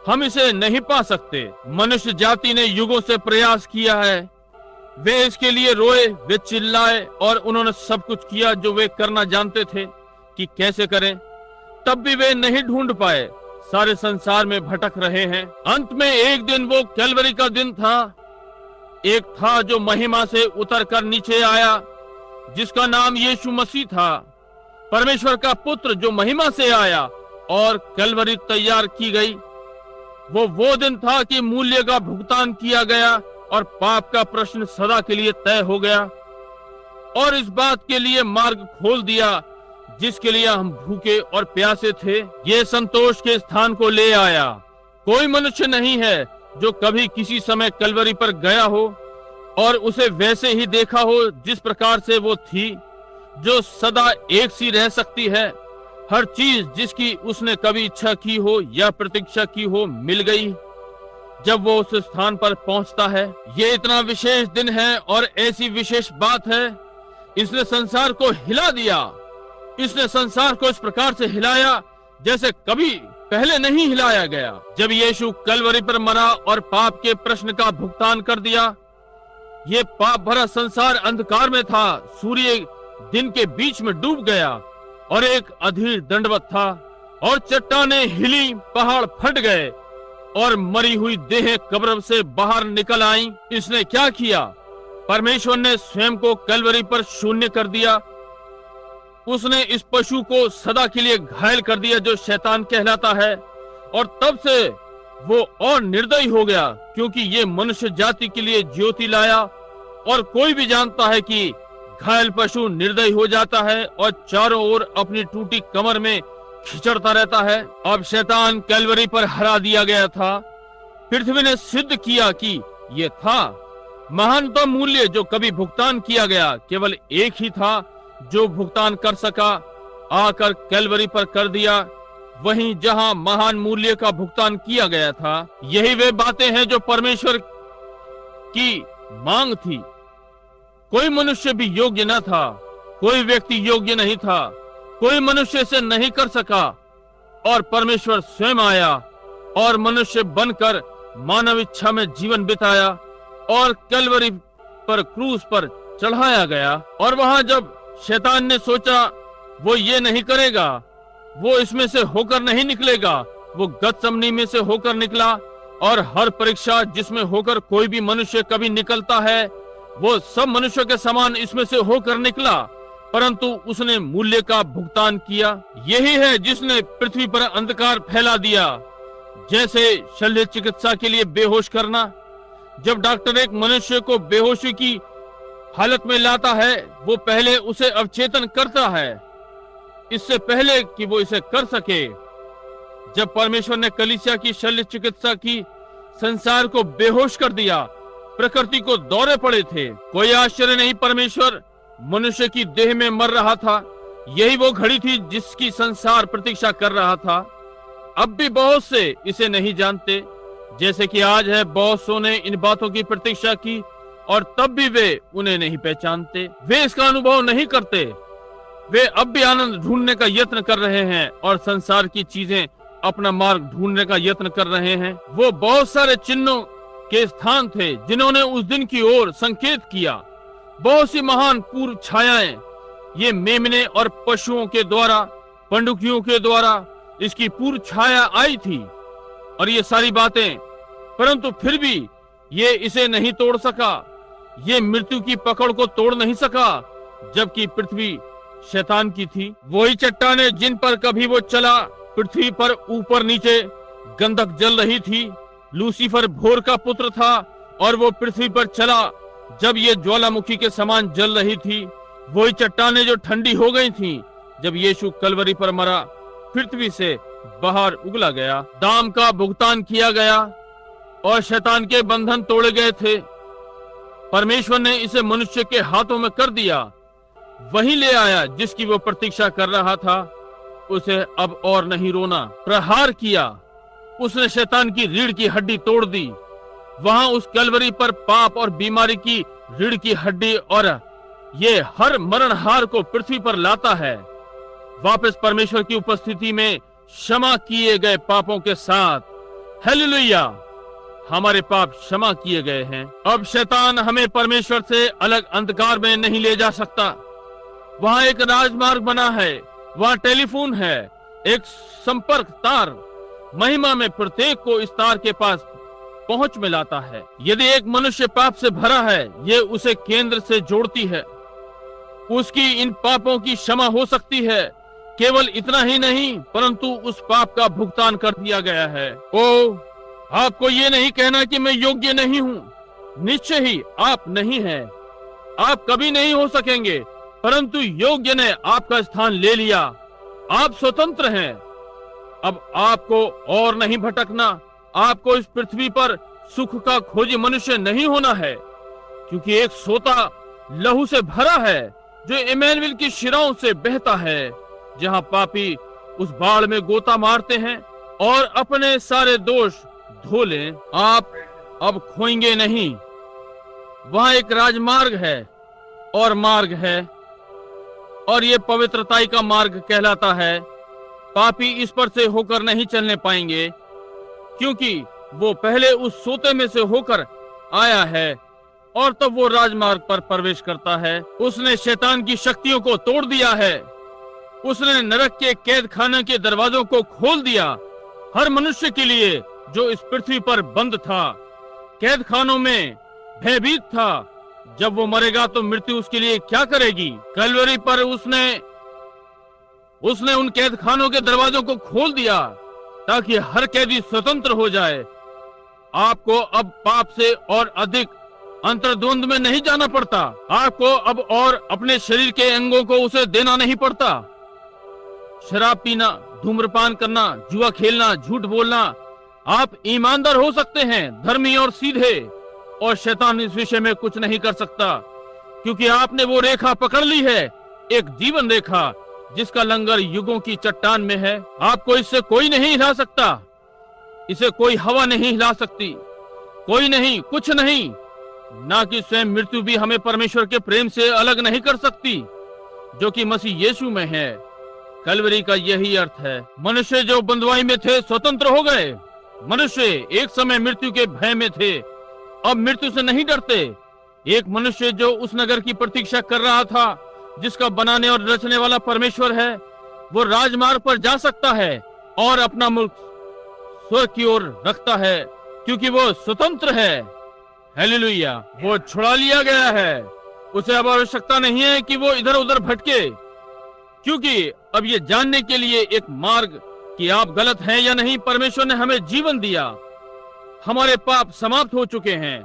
हम इसे नहीं पा सकते। मनुष्य जाति ने युगों से प्रयास किया है, वे इसके लिए रोए, वे चिल्लाए, और उन्होंने सब कुछ किया जो वे करना जानते थे कि कैसे करें, तब भी वे नहीं ढूंढ पाए। सारे संसार में भटक रहे हैं। अंत में एक दिन, वो कैलवरी का दिन था, एक था जो महिमा से उतरकर नीचे आया, जिसका नाम यीशु मसीह था, परमेश्वर का पुत्र जो महिमा से आया, और कैलवरी तैयार की गई। वो दिन था कि मूल्य का भुगतान किया गया और पाप का प्रश्न सदा के लिए तय हो गया, और इस बात के लिए मार्ग खोल दिया जिसके लिए हम भूखे और प्यासे थे। ये संतोष के स्थान को ले आया। कोई मनुष्य नहीं है जो कभी किसी समय कलवरी पर गया हो और उसे वैसे ही देखा हो जिस प्रकार से वो थी, जो सदा एक सी रह सकती है। हर चीज जिसकी उसने कभी इच्छा की हो या प्रतीक्षा की हो मिल गई जब वो उस स्थान पर पहुंचता है। ये इतना विशेष दिन है और ऐसी विशेष बात है, इसने संसार को हिला दिया। इसने संसार को इस प्रकार से हिलाया जैसे कभी पहले नहीं हिलाया गया। जब यीशु कलवरी पर मरा और पाप के प्रश्न का भुगतान कर दिया, ये पाप भरा संसार अंधकार में था, सूर्य दिन के बीच में डूब गया और एक अधीर दंडवत था, और चट्टानें हिली, पहाड़ फट गए और मरी हुई देहें कब्र से बाहर निकल आईं। इसने क्या किया? परमेश्वर ने स्वयं को कलवरी पर शून्य कर दिया। उसने इस पशु को सदा के लिए घायल कर दिया जो शैतान कहलाता है, और तब से वो और निर्दयी हो गया, क्योंकि ये मनुष्य जाति के लिए ज्योति लाया। और कोई भी जानता है कि घायल पशु निर्दयी हो जाता है और चारों ओर अपनी टूटी कमर में खिचड़ता रहता है। अब शैतान कैलवरी पर हरा दिया गया था। पृथ्वी ने सिद्ध किया कि ये था महानतम मूल्य जो कभी भुगतान किया गया। केवल एक ही था जो भुगतान कर सका, आकर कैलवरी पर कर दिया, वहीं जहां महान मूल्य का भुगतान किया गया था। यही वे बातें हैं जो परमेश्वर की मांग थी। कोई मनुष्य भी योग्य न था, कोई व्यक्ति योग्य नहीं था, कोई मनुष्य से नहीं कर सका, और परमेश्वर स्वयं आया और मनुष्य बनकर मानव इच्छा में जीवन बिताया और कैलवरी पर क्रूस पर चढ़ाया गया। और वहां जब शैतान ने सोचा वो ये नहीं करेगा, वो इसमें से होकर नहीं निकलेगा, वो गतसमनी में से होकर निकला, और हर परीक्षा जिसमें होकर कोई भी मनुष्य कभी निकलता है वो सब मनुष्य के समान इसमें से होकर निकला, परंतु उसने मूल्य का भुगतान किया। यही है जिसने पृथ्वी पर अंधकार फैला दिया, जैसे शल्य चिकित्सा के लिए बेहोश करना, जब डॉक्टर एक मनुष्य को बेहोशी की हालत में लाता है, वो पहले उसे अवचेतन करता है, इससे पहले कि वो इसे कर सके। जब परमेश्वर ने कलीसिया की शल्य चिकित्सा की, संसार को बेहोश कर दिया, प्रकृति को दौरे पड़े थे। कोई आश्चर्य नहीं, परमेश्वर मनुष्य की देह में मर रहा था। यही वो घड़ी थी जिसकी संसार प्रतीक्षा कर रहा था। अब भी बहुत से इसे नहीं जानते, जैसे कि आज है। बहुत सौ ने इन बातों की प्रतीक्षा की और तब भी वे उन्हें नहीं पहचानते। वे इसका अनुभव नहीं करते। वे अब भी आनंद ढूंढने का यत्न कर रहे हैं और संसार की चीजें अपना मार्ग ढूंढने का यत्न कर रहे हैं। वो बहुत सारे चिन्हों के स्थान थे जिन्होंने उस दिन की ओर संकेत किया। बहुत सी महान पूर्व छायाएं, ये मेमने और पशुओं के द्वारा, पंडुकियों के द्वारा इसकी पूर्व छाया आई थी और ये सारी बातें, परंतु फिर भी ये इसे नहीं तोड़ सका। ये मृत्यु की पकड़ को तोड़ नहीं सका, जबकि पृथ्वी शैतान की थी। वही चट्टानें जिन पर कभी वो चला, पृथ्वी पर ऊपर नीचे गंधक जल रही थी। लूसीफर भोर का पुत्र था और वो पृथ्वी पर चला जब ये ज्वालामुखी के समान जल रही थी। वही चट्टानें जो ठंडी हो गई थीं जब यीशु कलवरी पर मरा, पृथ्वी से बाहर उगला गया। दाम का भुगतान किया गया और शैतान के बंधन तोड़े गए थे। परमेश्वर ने इसे मनुष्य के हाथों में कर दिया, वही ले आया जिसकी वो प्रतीक्षा कर रहा था। उसे अब और नहीं रोना। प्रहार किया, उसने शैतान की रीढ़ की हड्डी तोड़ दी। वहां उस कलवरी पर पाप और बीमारी की रीढ़ की हड्डी और ये हर मरणहार को पृथ्वी पर लाता है, वापस परमेश्वर की उपस्थिति में क्षमा किए गए पापों के साथ। हालेलुया, हमारे पाप क्षमा किए गए हैं। अब शैतान हमें परमेश्वर से अलग अंधकार में नहीं ले जा सकता। वहां एक राजमार्ग बना है, वहां टेलीफोन है, एक संपर्क तार महिमा में प्रत्येक को इस तार के पास पहुंच में लाता है। यदि एक मनुष्य पाप से भरा है, ये उसे केंद्र से जोड़ती है। उसकी इन पापों की क्षमा हो सकती है। केवल इतना ही नहीं, परंतु उस पाप का भुगतान कर दिया गया है। ओ, आपको ये नहीं कहना कि मैं योग्य नहीं हूँ। निश्चय ही आप नहीं हैं। आप कभी नहीं हो सकेंगे, परंतु योग्य ने आपका स्थान ले लिया। आप स्वतंत्र हैं। अब आपको और नहीं भटकना। आपको इस पृथ्वी पर सुख का खोजी मनुष्य नहीं होना है, क्योंकि एक सोता लहू से भरा है जो इमैनुएल की शिराओं से बहता है। जहां पापी उस बाढ़ में गोता मारते हैं और अपने सारे दोष धो लें, आप अब खोएंगे नहीं। वहां एक राजमार्ग है और मार्ग है, और ये पवित्रताई का मार्ग कहलाता है। पापी इस पर से होकर नहीं चलने पाएंगे, क्योंकि वो पहले उस सोते में से होकर आया है और तब वो राजमार्ग पर प्रवेश करता है। उसने शैतान की शक्तियों को तोड़ दिया है। उसने नरक के कैद खाने के दरवाजों को खोल दिया हर मनुष्य के लिए जो इस पृथ्वी पर बंद था, कैद खानों में भयभीत था। जब वो मरेगा तो मृत्यु उसके लिए क्या करेगी? कलवरी पर उसने उन कैद खानों के दरवाजों को खोल दिया ताकि हर कैदी स्वतंत्र हो जाए। आपको अब पाप से और अधिक अंतर्द्वंद में नहीं जाना पड़ता। आपको अब और अपने शरीर के अंगों को उसे देना नहीं पड़ता। शराब पीना, धूम्रपान करना, जुआ खेलना, झूठ बोलना, आप ईमानदार हो सकते हैं, धर्मी और सीधे, और शैतान इस विषय में कुछ नहीं कर सकता, क्योंकि आपने वो रेखा पकड़ ली है, एक जीवन रेखा जिसका लंगर युगों की चट्टान में है। आपको इससे कोई नहीं हिला सकता। इसे कोई हवा नहीं हिला सकती, कोई नहीं, कुछ नहीं। ना कि स्वयं मृत्यु भी हमें परमेश्वर के प्रेम से अलग नहीं कर सकती, जो कि मसीह यीशु में है। कलवरी का यही अर्थ है। मनुष्य जो बंधुआई में थे स्वतंत्र हो गए। मनुष्य एक समय मृत्यु के भय में थे, अब मृत्यु से नहीं डरते। एक मनुष्य जो उस नगर की प्रतीक्षा कर रहा था जिसका बनाने और रचने वाला परमेश्वर है, वो राजमार्ग पर जा सकता है और अपना मुल्क स्वर्ग की ओर रखता है, क्योंकि वो स्वतंत्र है। हालेलुया, वो छुड़ा लिया गया है। उसे अब आवश्यकता नहीं है कि वो इधर उधर भटके, क्योंकि अब ये जानने के लिए एक मार्ग कि आप गलत हैं या नहीं, परमेश्वर ने हमें जीवन दिया। हमारे पाप समाप्त हो चुके हैं।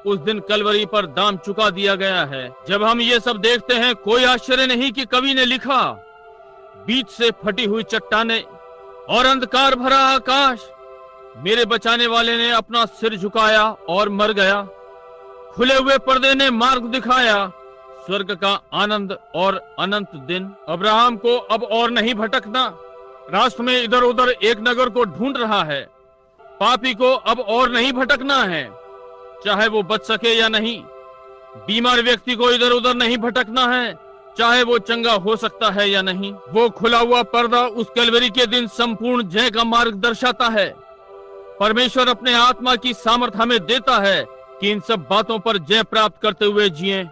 उस दिन कलवरी पर दाम चुका दिया गया है। जब हम ये सब देखते हैं, कोई आश्चर्य नहीं कि कवि ने लिखा, बीच से फटी हुई चट्टानें और अंधकार भरा आकाश, मेरे बचाने वाले ने अपना सिर झुकाया और मर गया। खुले हुए पर्दे ने मार्ग दिखाया, स्वर्ग का आनंद और अनंत दिन। अब्राहम को अब और नहीं भटकना, राष्ट्र में इधर उधर एक नगर को ढूंढ रहा है। पापी को अब और नहीं भटकना है, चाहे वो बच सके या नहीं। बीमार व्यक्ति को इधर उधर नहीं भटकना है, चाहे वो चंगा हो सकता है या नहीं। वो खुला हुआ पर्दा उस कलवरी के दिन संपूर्ण जय का मार्ग दर्शाता है। परमेश्वर अपने आत्मा की सामर्थ्य हमें देता है कि इन सब बातों पर जय प्राप्त करते हुए जिएं।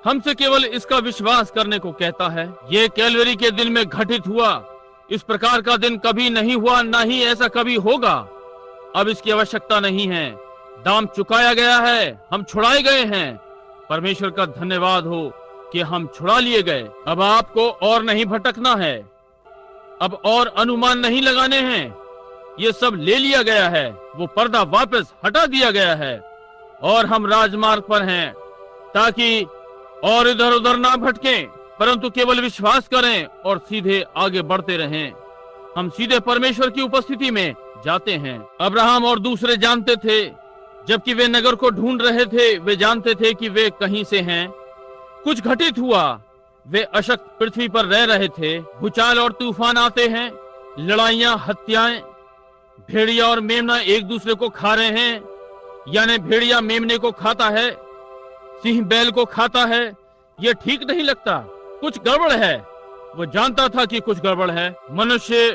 हमसे केवल इसका विश्वास करने को कहता है। ये कैलवरी के दिन में घटित हुआ। इस प्रकार का दिन कभी नहीं हुआ, ना ही ऐसा कभी होगा। अब इसकी आवश्यकता नहीं है। दाम चुकाया गया है, हम छुड़ाए गए हैं। परमेश्वर का धन्यवाद हो कि हम छुड़ा लिए गए। अब आपको और नहीं भटकना है, अब और अनुमान नहीं लगाने हैं। ये सब ले लिया गया है, वो पर्दा वापस हटा दिया गया है और हम राजमार्ग पर हैं, ताकि और इधर उधर ना भटकें, परंतु केवल विश्वास करें और सीधे आगे बढ़ते रहें। हम सीधे परमेश्वर की उपस्थिति में जाते हैं। अब्राहम और दूसरे जानते थे, जबकि वे नगर को ढूंढ रहे थे, वे जानते थे कि वे कहीं से हैं। कुछ घटित हुआ, वे अशक्त पृथ्वी पर रह रहे थे। भूचाल और तूफान आते हैं, लड़ाइयां, हत्याएं। भेड़िया और मेमना एक दूसरे को खा रहे हैं, यानी भेड़िया मेमने को खाता है, सिंह बैल को खाता है। ये ठीक नहीं लगता, कुछ गड़बड़ है। वो जानता था कि कुछ गड़बड़ है। मनुष्य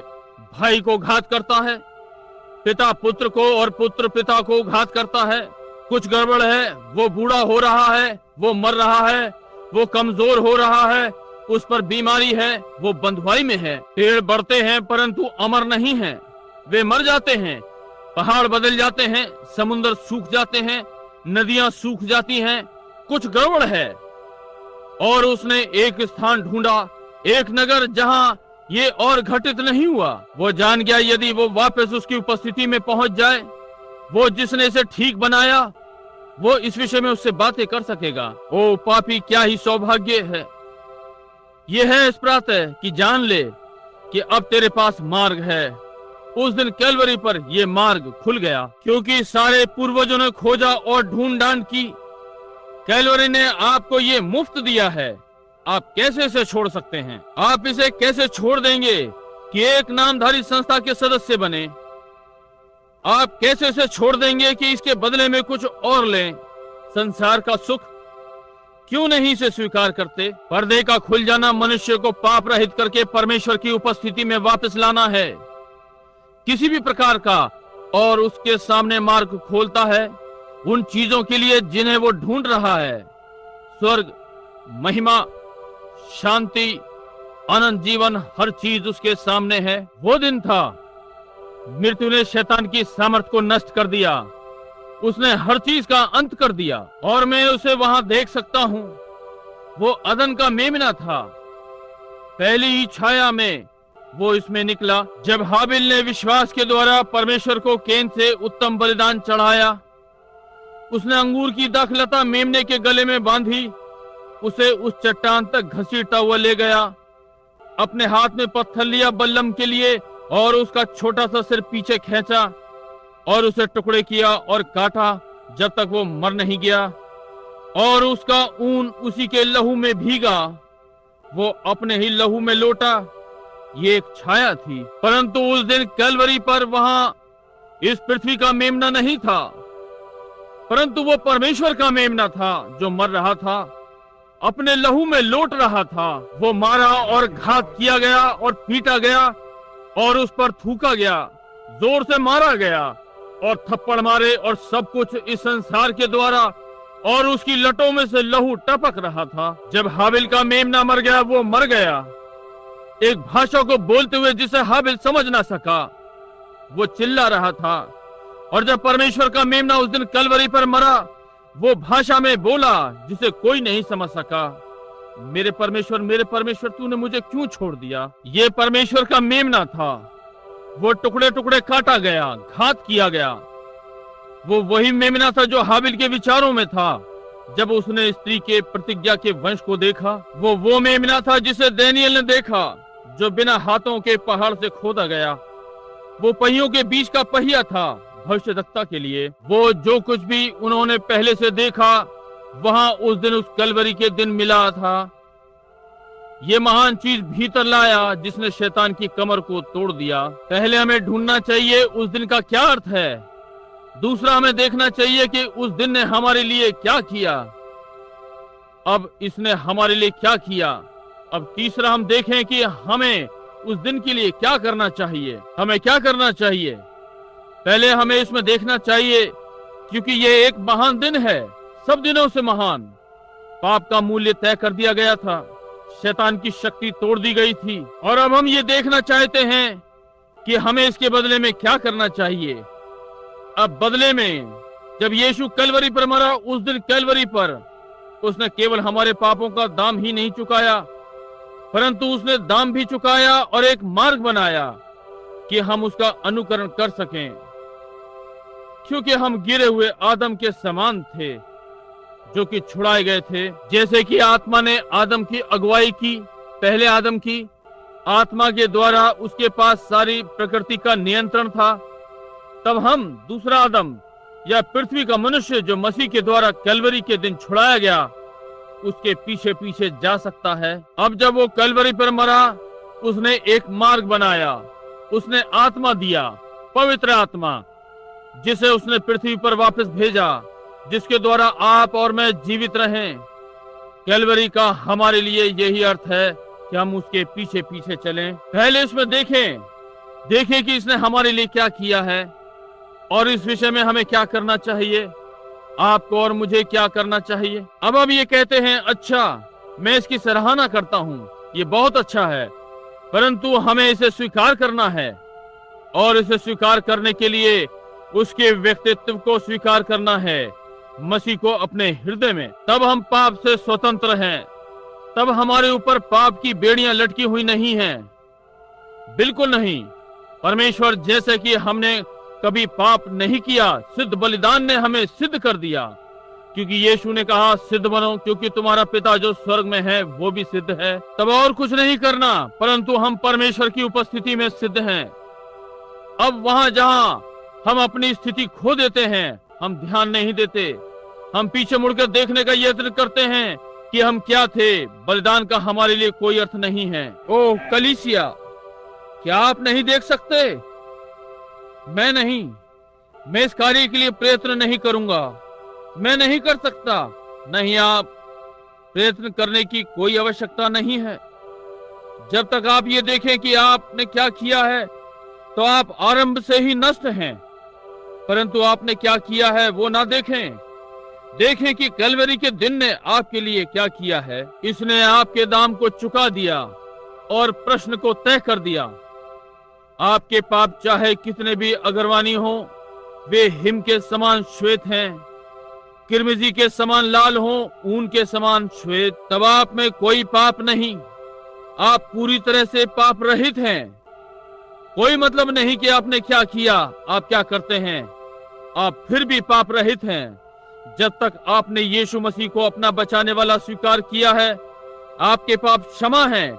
भाई को घात करता है, पिता पुत्र को और पुत्र पिता को घात करता है। कुछ गड़बड़ है। वो बूढ़ा हो रहा है, वो मर रहा है, वो कमजोर हो रहा है, उस पर बीमारी है, वो बंधुआई में है। पेड़ बढ़ते हैं परंतु अमर नहीं है, वे मर जाते हैं। पहाड़ बदल जाते हैं, समुद्र सूख जाते हैं, नदियां सूख जाती हैं। कुछ गड़बड़ है। और उसने एक स्थान ढूंढा, एक नगर जहां ये और घटित नहीं हुआ। वो जान गया, यदि वो वापस उसकी उपस्थिति में पहुंच जाए, वो जिसने इसे ठीक बनाया, वो इस विषय में उससे बातें कर सकेगा। ओ पापी, क्या ही सौभाग्य है ये है इस प्रातः कि जान ले कि अब तेरे पास मार्ग है। उस दिन कैलवरी पर ये मार्ग खुल गया, क्योंकि सारे पूर्वजों ने खोजा और ढूंढ डांड की। कैलवरी ने आपको ये मुफ्त दिया है। आप कैसे इसे छोड़ सकते हैं? आप इसे कैसे छोड़ देंगे कि एक नामधारी संस्था के सदस्य बने? आप कैसे इसे छोड़ देंगे कि इसके बदले में कुछ और लें? संसार का सुख क्यों नहीं इसे स्वीकार करते? पर्दे का खुल जाना मनुष्य को पाप रहित करके परमेश्वर की उपस्थिति में वापस लाना है, किसी भी प्रकार का, और उसके सामने मार्ग खोलता है उन चीजों के लिए जिन्हें वो ढूंढ रहा है। स्वर्ग, महिमा, शांति, अनंत जीवन, हर चीज उसके सामने है। वो दिन था, मृत्यु ने शैतान की सामर्थ को नष्ट कर दिया। उसने हर चीज का अंत कर दिया और मैं उसे वहां देख सकता हूँ। वो अदन का मेमना था। पहली ही छाया में वो इसमें निकला। जब हाबिल ने विश्वास के द्वारा परमेश्वर को कैन से उत्तम बलिदान चढ़ाया, उसने अंगूर की दाखलता मेमने के गले में बांधी, उसे उस चट्टान तक घसीटता हुआ ले गया। अपने हाथ में पत्थर लिया बल्लम के लिए और उसका छोटा सा सिर पीछे खींचा और उसे टुकड़े किया और काटा जब तक वो मर नहीं गया, और उसका ऊन उसी के लहू में भीगा। वो अपने ही लहू में लौटा। ये एक छाया थी, परंतु उस दिन कैलवरी पर वहां इस पृथ्वी का मेमना नहीं था, परंतु वो परमेश्वर का मेमना था जो मर रहा था, अपने लहू में लौट रहा था। वो मारा और घात किया गया और पीटा गया और उस पर थूका गया, जोर से मारा गया और थप्पड़ मारे और सब कुछ इस संसार के द्वारा, और उसकी लटों में से लहू टपक रहा था। जब हाबिल का मेमना मर गया, वो मर गया एक भाषा को बोलते हुए जिसे हाबिल समझ ना सका। वो चिल्ला रहा था, और जब परमेश्वर का मेमना उस दिन कलवरी पर मरा, वो भाषा में बोला जिसे कोई नहीं समझ सका, मेरे परमेश्वर, तूने मुझे क्यों छोड़ दिया? ये परमेश्वर का मेमना था। वो टुकड़े टुकड़े काटा गया, घात किया गया। वो वही मेमना था जो हाबिल के विचारों में था जब उसने स्त्री के प्रतिज्ञा के वंश को देखा। वो मेमना था जिसे दानियेल ने देखा, जो बिना हाथों के पहाड़ से खोदा गया। वो पहियों के बीच का पहिया था भविष्यवक्ता के लिए। वो जो कुछ भी उन्होंने पहले से देखा वहां उस दिन, उस कलवरी के दिन मिला था। ये महान चीज भीतर लाया जिसने शैतान की कमर को तोड़ दिया। पहले हमें ढूंढना चाहिए उस दिन का क्या अर्थ है। दूसरा, हमें देखना चाहिए कि उस दिन ने हमारे लिए क्या किया। अब इसने हमारे लिए क्या किया। अब तीसरा, हम देखें कि हमें उस दिन के लिए क्या करना चाहिए। हमें क्या करना चाहिए? पहले हमें इसमें देखना चाहिए क्योंकि ये एक महान दिन है, सब दिनों से महान। पाप का मूल्य तय कर दिया गया था, शैतान की शक्ति तोड़ दी गई थी, और अब हम ये देखना चाहते हैं कि हमें इसके बदले में क्या करना चाहिए। अब बदले में जब यीशु कलवरी पर मरा, उस दिन कलवरी पर उसने केवल हमारे पापों का दाम ही नहीं चुकाया, परंतु उसने दाम भी चुकाया और एक मार्ग बनाया कि हम उसका अनुकरण कर सकें, क्योंकि हम गिरे हुए आदम के समान थे जो कि छुड़ाए गए थे। जैसे कि आत्मा ने आदम की अगुवाई की, पहले आदम की आत्मा के द्वारा उसके पास सारी प्रकृति का नियंत्रण था, तब हम दूसरा आदम या पृथ्वी का मनुष्य जो मसीह के द्वारा कलवरी के दिन छुड़ाया गया, उसके पीछे पीछे जा सकता है। अब जब वो कलवरी पर मरा, उसने एक मार्ग बनाया, उसने आत्मा दिया, पवित्र आत्मा, जिसे उसने पृथ्वी पर वापस भेजा, जिसके द्वारा आप और मैं जीवित रहें। कैलवरी का हमारे लिए यही अर्थ है कि हम उसके पीछे पीछे चलें। पहले इसमें देखें कि इसने हमारे लिए क्या किया है और इस विषय में हमें क्या करना चाहिए, आपको और मुझे क्या करना चाहिए। अब ये कहते हैं, अच्छा, मैं इसकी सराहना करता हूँ, ये बहुत अच्छा है, परंतु हमें इसे स्वीकार करना है, और इसे स्वीकार करने के लिए उसके व्यक्तित्व को स्वीकार करना है, मसीह को अपने हृदय में। तब हम पाप से स्वतंत्र हैं, तब हमारे ऊपर पाप की बेड़ियां लटकी हुई नहीं हैं, बिल्कुल नहीं। परमेश्वर जैसे कि हमने कभी पाप नहीं किया, सिद्ध बलिदान ने हमें सिद्ध कर दिया, क्योंकि यीशु ने कहा, सिद्ध बनो क्योंकि तुम्हारा पिता जो स्वर्ग में है वो भी सिद्ध है। तब और कुछ नहीं करना, परंतु हम परमेश्वर की उपस्थिति में सिद्ध हैं। अब वहां जहां हम अपनी स्थिति खो देते हैं, हम ध्यान नहीं देते, हम पीछे मुड़कर देखने का यत्न करते हैं कि हम क्या थे। बलिदान का हमारे लिए कोई अर्थ नहीं है। ओह कलीसिया, क्या आप नहीं देख सकते? मैं नहीं, मैं इस कार्य के लिए प्रयत्न नहीं करूंगा, मैं नहीं कर सकता। नहीं, आप प्रयत्न करने की कोई आवश्यकता नहीं है। जब तक आप ये देखें कि आपने क्या किया है, तो आप आरंभ से ही नष्ट हैं, परंतु आपने क्या किया है वो ना देखें कि कलवरी के दिन ने आपके लिए क्या किया है। इसने आपके दाम को चुका दिया और प्रश्न को तय कर दिया। आपके पाप चाहे कितने भी अगरवानी हो, वे हिम के समान श्वेत हैं, किरमिजी के समान लाल हो, ऊन के समान श्वेत। तब आप में कोई पाप नहीं, आप पूरी तरह से पाप रहित हैं। कोई मतलब नहीं कि आपने क्या किया, आप क्या करते हैं, आप फिर भी पाप रहित हैं। जब तक आपने यीशु मसीह को अपना बचाने वाला स्वीकार किया है, आपके पाप क्षमा हैं।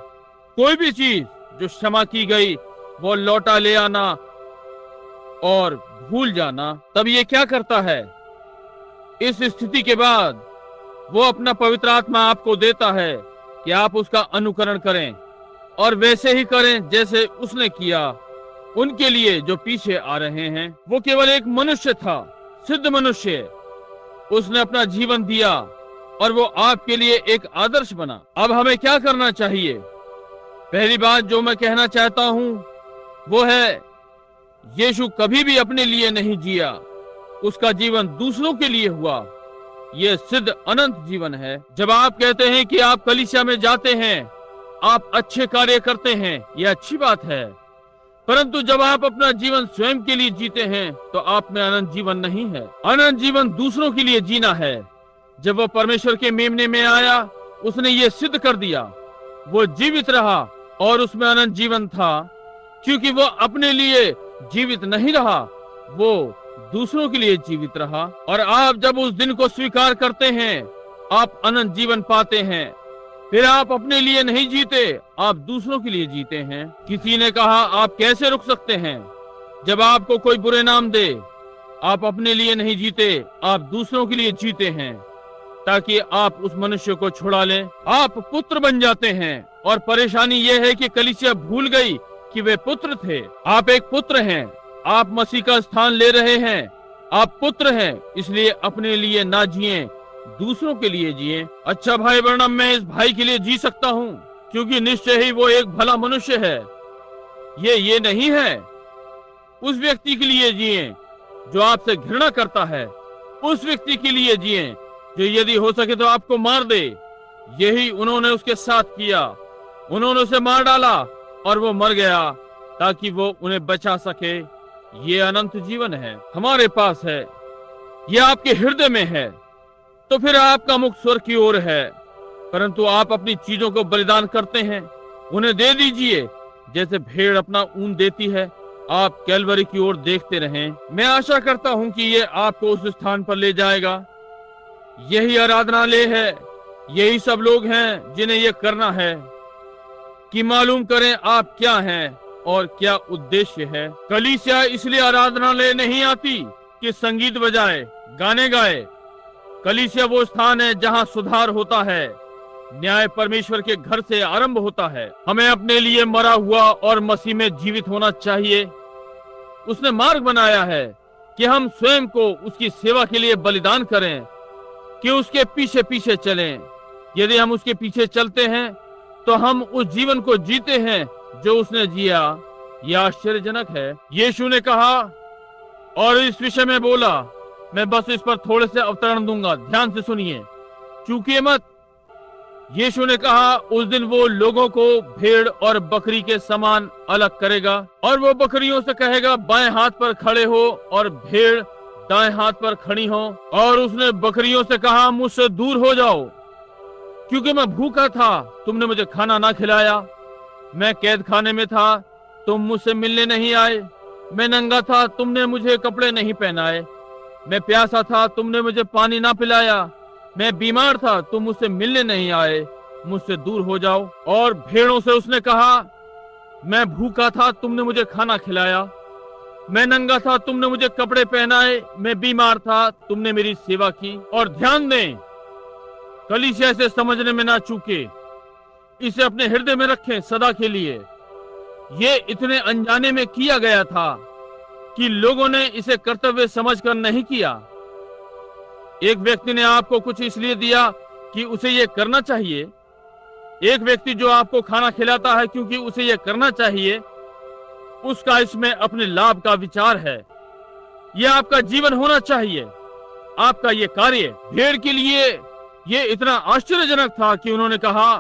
कोई भी चीज जो क्षमा की गई वो लौटा ले आना और भूल जाना। तब ये क्या करता है? इस स्थिति के बाद वो अपना पवित्र आत्मा आपको देता है कि आप उसका अनुकरण करें और वैसे ही करें जैसे उसने किया उनके लिए जो पीछे आ रहे हैं। वो केवल एक मनुष्य था, सिद्ध मनुष्य, उसने अपना जीवन दिया और वो आपके लिए एक आदर्श बना। अब हमें क्या करना चाहिए? पहली बात जो मैं कहना चाहता हूं वो है, यीशु कभी भी अपने लिए नहीं जिया, उसका जीवन दूसरों के लिए हुआ। यह सिद्ध अनंत जीवन है। जब आप कहते हैं कि आप कलीसिया में जाते हैं, आप अच्छे कार्य करते हैं, यह अच्छी बात है, परंतु जब आप अपना जीवन स्वयं के लिए जीते हैं तो आप में अनंत जीवन नहीं है। अनंत जीवन दूसरों के लिए जीना है। जब वह परमेश्वर के मेमने में आया, उसने ये सिद्ध कर दिया, वो जीवित रहा और उसमें अनंत जीवन था, क्योंकि वो अपने लिए जीवित नहीं रहा, वो दूसरों के लिए जीवित रहा। और आप जब उस दिन को स्वीकार करते हैं, आप अनंत जीवन पाते हैं। फिर आप अपने लिए नहीं जीते, आप दूसरों के लिए जीते हैं। किसी ने कहा, आप कैसे रुक सकते हैं जब आपको कोई बुरे नाम दे? आप अपने लिए नहीं जीते, आप दूसरों के लिए जीते हैं, ताकि आप उस मनुष्य को छुड़ा लें। आप पुत्र बन जाते हैं। और परेशानी यह है कि कलीसिया भूल गई कि वे पुत्र थे। आप एक पुत्र हैं, आप मसीह का स्थान ले रहे हैं। आप पुत्र हैं, इसलिए अपने लिए ना जिएं, दूसरों के लिए जिएं। अच्छा भाई ब्रैनम, मैं इस भाई के लिए जी सकता हूँ, क्योंकि निश्चय ही वो एक भला मनुष्य है। ये नहीं है। उस व्यक्ति के लिए जिएं जो आपसे घृणा करता है। उस व्यक्ति के लिए जिएं जो यदि हो सके तो आपको मार दे। यही उन्होंने उसके साथ किया। उन्होंने उसे मार डाला और वो मर गया ताकि वो उन्हें बचा सके। ये अनंत जीवन है, हमारे पास है, ये आपके हृदय में है। तो फिर आपका मुख स्वर्ग की ओर है, परंतु आप अपनी चीजों को बलिदान करते हैं। उन्हें दे दीजिए जैसे भेड़ अपना ऊन देती है। आप कैलवरी की ओर देखते रहें। मैं आशा करता हूं कि ये आपको उस स्थान पर ले जाएगा। यही आराधनालय है, यही सब लोग हैं जिन्हें यह करना है कि मालूम करें आप क्या हैं और क्या उद्देश्य है। कलीसिया इसलिए आराधनालय नहीं आती कि संगीत बजाए, गाने गाए। कलीसिया वो स्थान है जहां सुधार होता है। न्याय परमेश्वर के घर से आरंभ होता है। हमें अपने लिए मरा हुआ और मसीह में जीवित होना चाहिए। उसने मार्ग बनाया है कि हम स्वयं को उसकी सेवा के लिए बलिदान करें, कि उसके पीछे पीछे चलें। यदि हम उसके पीछे चलते हैं तो हम उस जीवन को जीते हैं जो उसने जिया। यह आश्चर्यजनक है। यीशु ने कहा और इस विषय में बोला, मैं बस इस पर थोड़े से अवतरण दूंगा, ध्यान से सुनिए, चूकिए मत। यीशु ने कहा, उस दिन वो लोगों को भेड़ और बकरी के समान अलग करेगा, और वो बकरियों से कहेगा बाएं हाथ पर खड़े हो, और भेड़ दाएं हाथ पर खड़ी हो। और उसने बकरियों से कहा, मुझसे दूर हो जाओ, क्योंकि मैं भूखा था, तुमने मुझे खाना ना खिलाया। मैं कैद खाने में था, तुम मुझसे मिलने नहीं आए। मैं नंगा था, तुमने मुझे कपड़े नहीं पहनाए। मैं प्यासा था, तुमने मुझे पानी ना पिलाया। मैं बीमार था, तुम मुझसे मिलने नहीं आए। मुझसे दूर हो जाओ। और भेड़ों से उसने कहा, मैं भूखा था, तुमने मुझे खाना खिलाया। मैं नंगा था, तुमने मुझे कपड़े पहनाए। मैं बीमार था, तुमने मेरी सेवा की। और ध्यान दें, कलीसिया से समझने में ना चूके, इसे अपने हृदय में रखें सदा के लिए। ये इतने अनजाने में किया गया था कि लोगों ने इसे कर्तव्य समझकर नहीं किया। एक व्यक्ति ने आपको कुछ इसलिए दिया कि उसे ये करना चाहिए। एक व्यक्ति जो आपको खाना खिलाता है क्योंकि उसे ये करना चाहिए, उसका इसमें अपने लाभ का विचार है। यह आपका जीवन होना चाहिए, आपका ये कार्य। भेड़ के लिए ये इतना आश्चर्यजनक था कि उन्होंने कहा,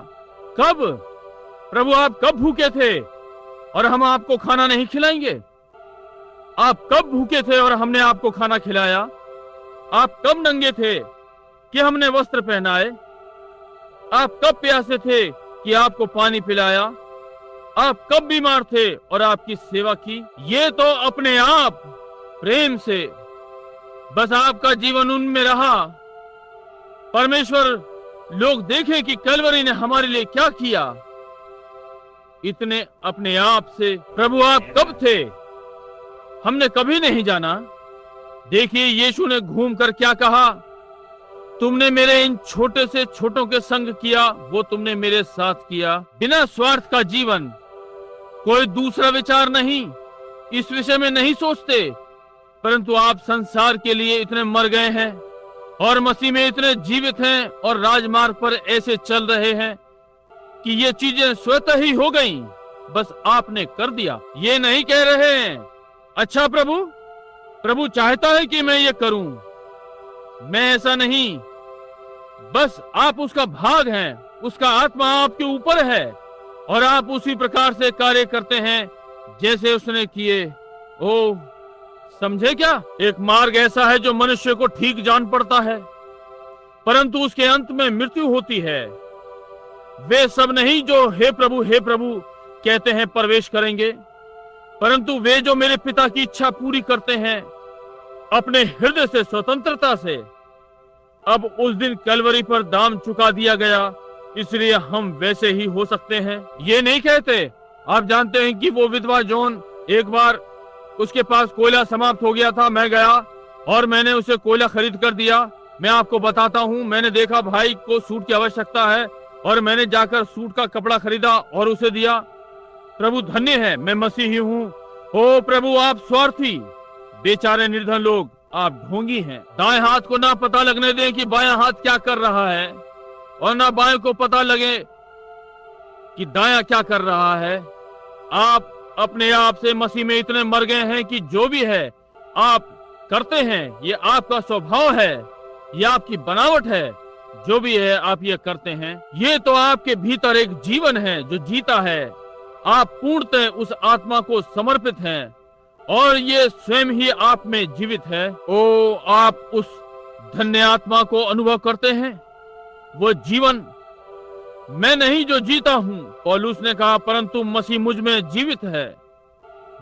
कब प्रभु, आप कब भूखे थे और हम आपको खाना नहीं खिलाएंगे? आप कब भूखे थे और हमने आपको खाना खिलाया? आप कब नंगे थे कि हमने वस्त्र पहनाए? आप कब प्यासे थे कि आपको पानी पिलाया? आप कब बीमार थे और आपकी सेवा की? ये तो अपने आप प्रेम से, बस आपका जीवन उनमें रहा। परमेश्वर लोग देखें कि कैलवरी ने हमारे लिए क्या किया। इतने अपने आप से। प्रभु आप कब थे? हमने कभी नहीं जाना। देखिए यीशु ने घूमकर क्या कहा, तुमने मेरे इन छोटे से छोटों के संग किया, वो तुमने मेरे साथ किया। बिना स्वार्थ का जीवन, कोई दूसरा विचार नहीं, इस विषय में नहीं सोचते। परंतु आप संसार के लिए इतने मर गए हैं और मसीह में इतने जीवित हैं और राजमार्ग पर ऐसे चल रहे हैं कि ये चीजें स्वतः ही हो गईं, बस आपने कर दिया। ये नहीं कह रहे हैं, अच्छा प्रभु चाहता है कि मैं ये करूं। मैं ऐसा नहीं, बस आप उसका भाग हैं, उसका आत्मा आपके ऊपर है और आप उसी प्रकार से कार्य करते हैं जैसे उसने किए। ओ समझे क्या? एक मार्ग ऐसा है जो मनुष्य को ठीक जान पड़ता है, परंतु उसके अंत में मृत्यु होती है। वे सब नहीं जो हे प्रभु कहते हैं प्रवेश करेंगे, परंतु वे जो मेरे पिता की इच्छा पूरी करते हैं अपने हृदय से, स्वतंत्रता से। अब उस दिन कलवरी पर दाम चुका दिया गया, इसलिए हम वैसे ही हो सकते हैं। ये नहीं कहते। आप जानते हैं कि वो विधवा जॉन, एक बार उसके पास कोयला समाप्त हो गया था, मैं गया और मैंने उसे कोयला खरीद कर दिया। मैं आपको बताता हूँ, मैंने देखा भाई को सूट की आवश्यकता है और मैंने जाकर सूट का कपड़ा खरीदा और उसे दिया। प्रभु धन्य है, मैं मसीही हूँ। ओ प्रभु, आप स्वार्थी, बेचारे निर्धन लोग, आप ढोंगी हैं। दाएं हाथ को ना पता लगने दें कि बायां हाथ क्या कर रहा है, और ना बाएं को पता लगे कि दायां क्या कर रहा है। आप अपने आप से मसीह में इतने मर गए हैं कि जो भी है आप करते हैं, ये आपका स्वभाव है, ये आपकी बनावट है। जो भी है आप ये करते हैं। ये तो आपके भीतर एक जीवन है जो जीता है। आप पूर्णतः उस आत्मा को समर्पित हैं और ये स्वयं ही आप में जीवित है। ओ, आप उस धन्य आत्मा को अनुभव करते हैं। वो जीवन मैं नहीं जो जीता हूँ, पौलुस ने कहा, परंतु मसीह मुझ में जीवित है।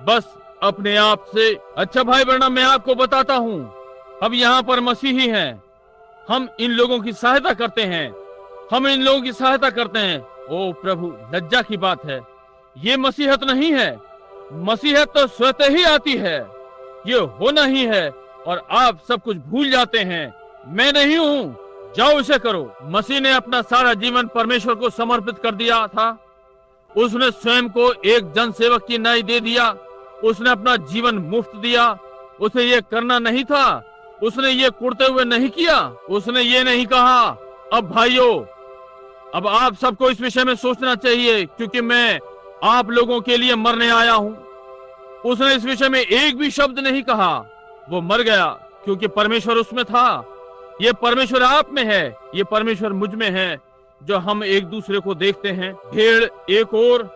बस अपने आप से। अच्छा भाई ब्रैनम, मैं आपको बताता हूँ, अब यहाँ पर मसीही हैं, हम इन लोगों की सहायता करते हैं, हम इन लोगों की सहायता करते हैं। ओ प्रभु, लज्जा की बात है। ये मसीहत नहीं है। मसीहत तो स्वतः ही आती है, ये होना ही है, और आप सब कुछ भूल जाते हैं। मैं नहीं हूँ, जाओ इसे करो। मसीह ने अपना सारा जीवन परमेश्वर को समर्पित कर दिया था। उसने स्वयं को एक जनसेवक की नाई दे दिया। उसने अपना जीवन मुफ्त दिया। उसे ये करना नहीं था। उसने ये कुड़ते हुए नहीं किया। उसने ये नहीं कहा, अब भाइयों, अब आप सबको इस विषय में सोचना चाहिए, क्योंकि मैं आप लोगों के लिए मरने आया हूं। उसने इस विषय में एक भी शब्द नहीं कहा। वो मर गया क्योंकि परमेश्वर उसमें था। ये परमेश्वर आप में है, ये परमेश्वर मुझ में है, जो हम एक दूसरे को देखते हैं। भेड़ एक और,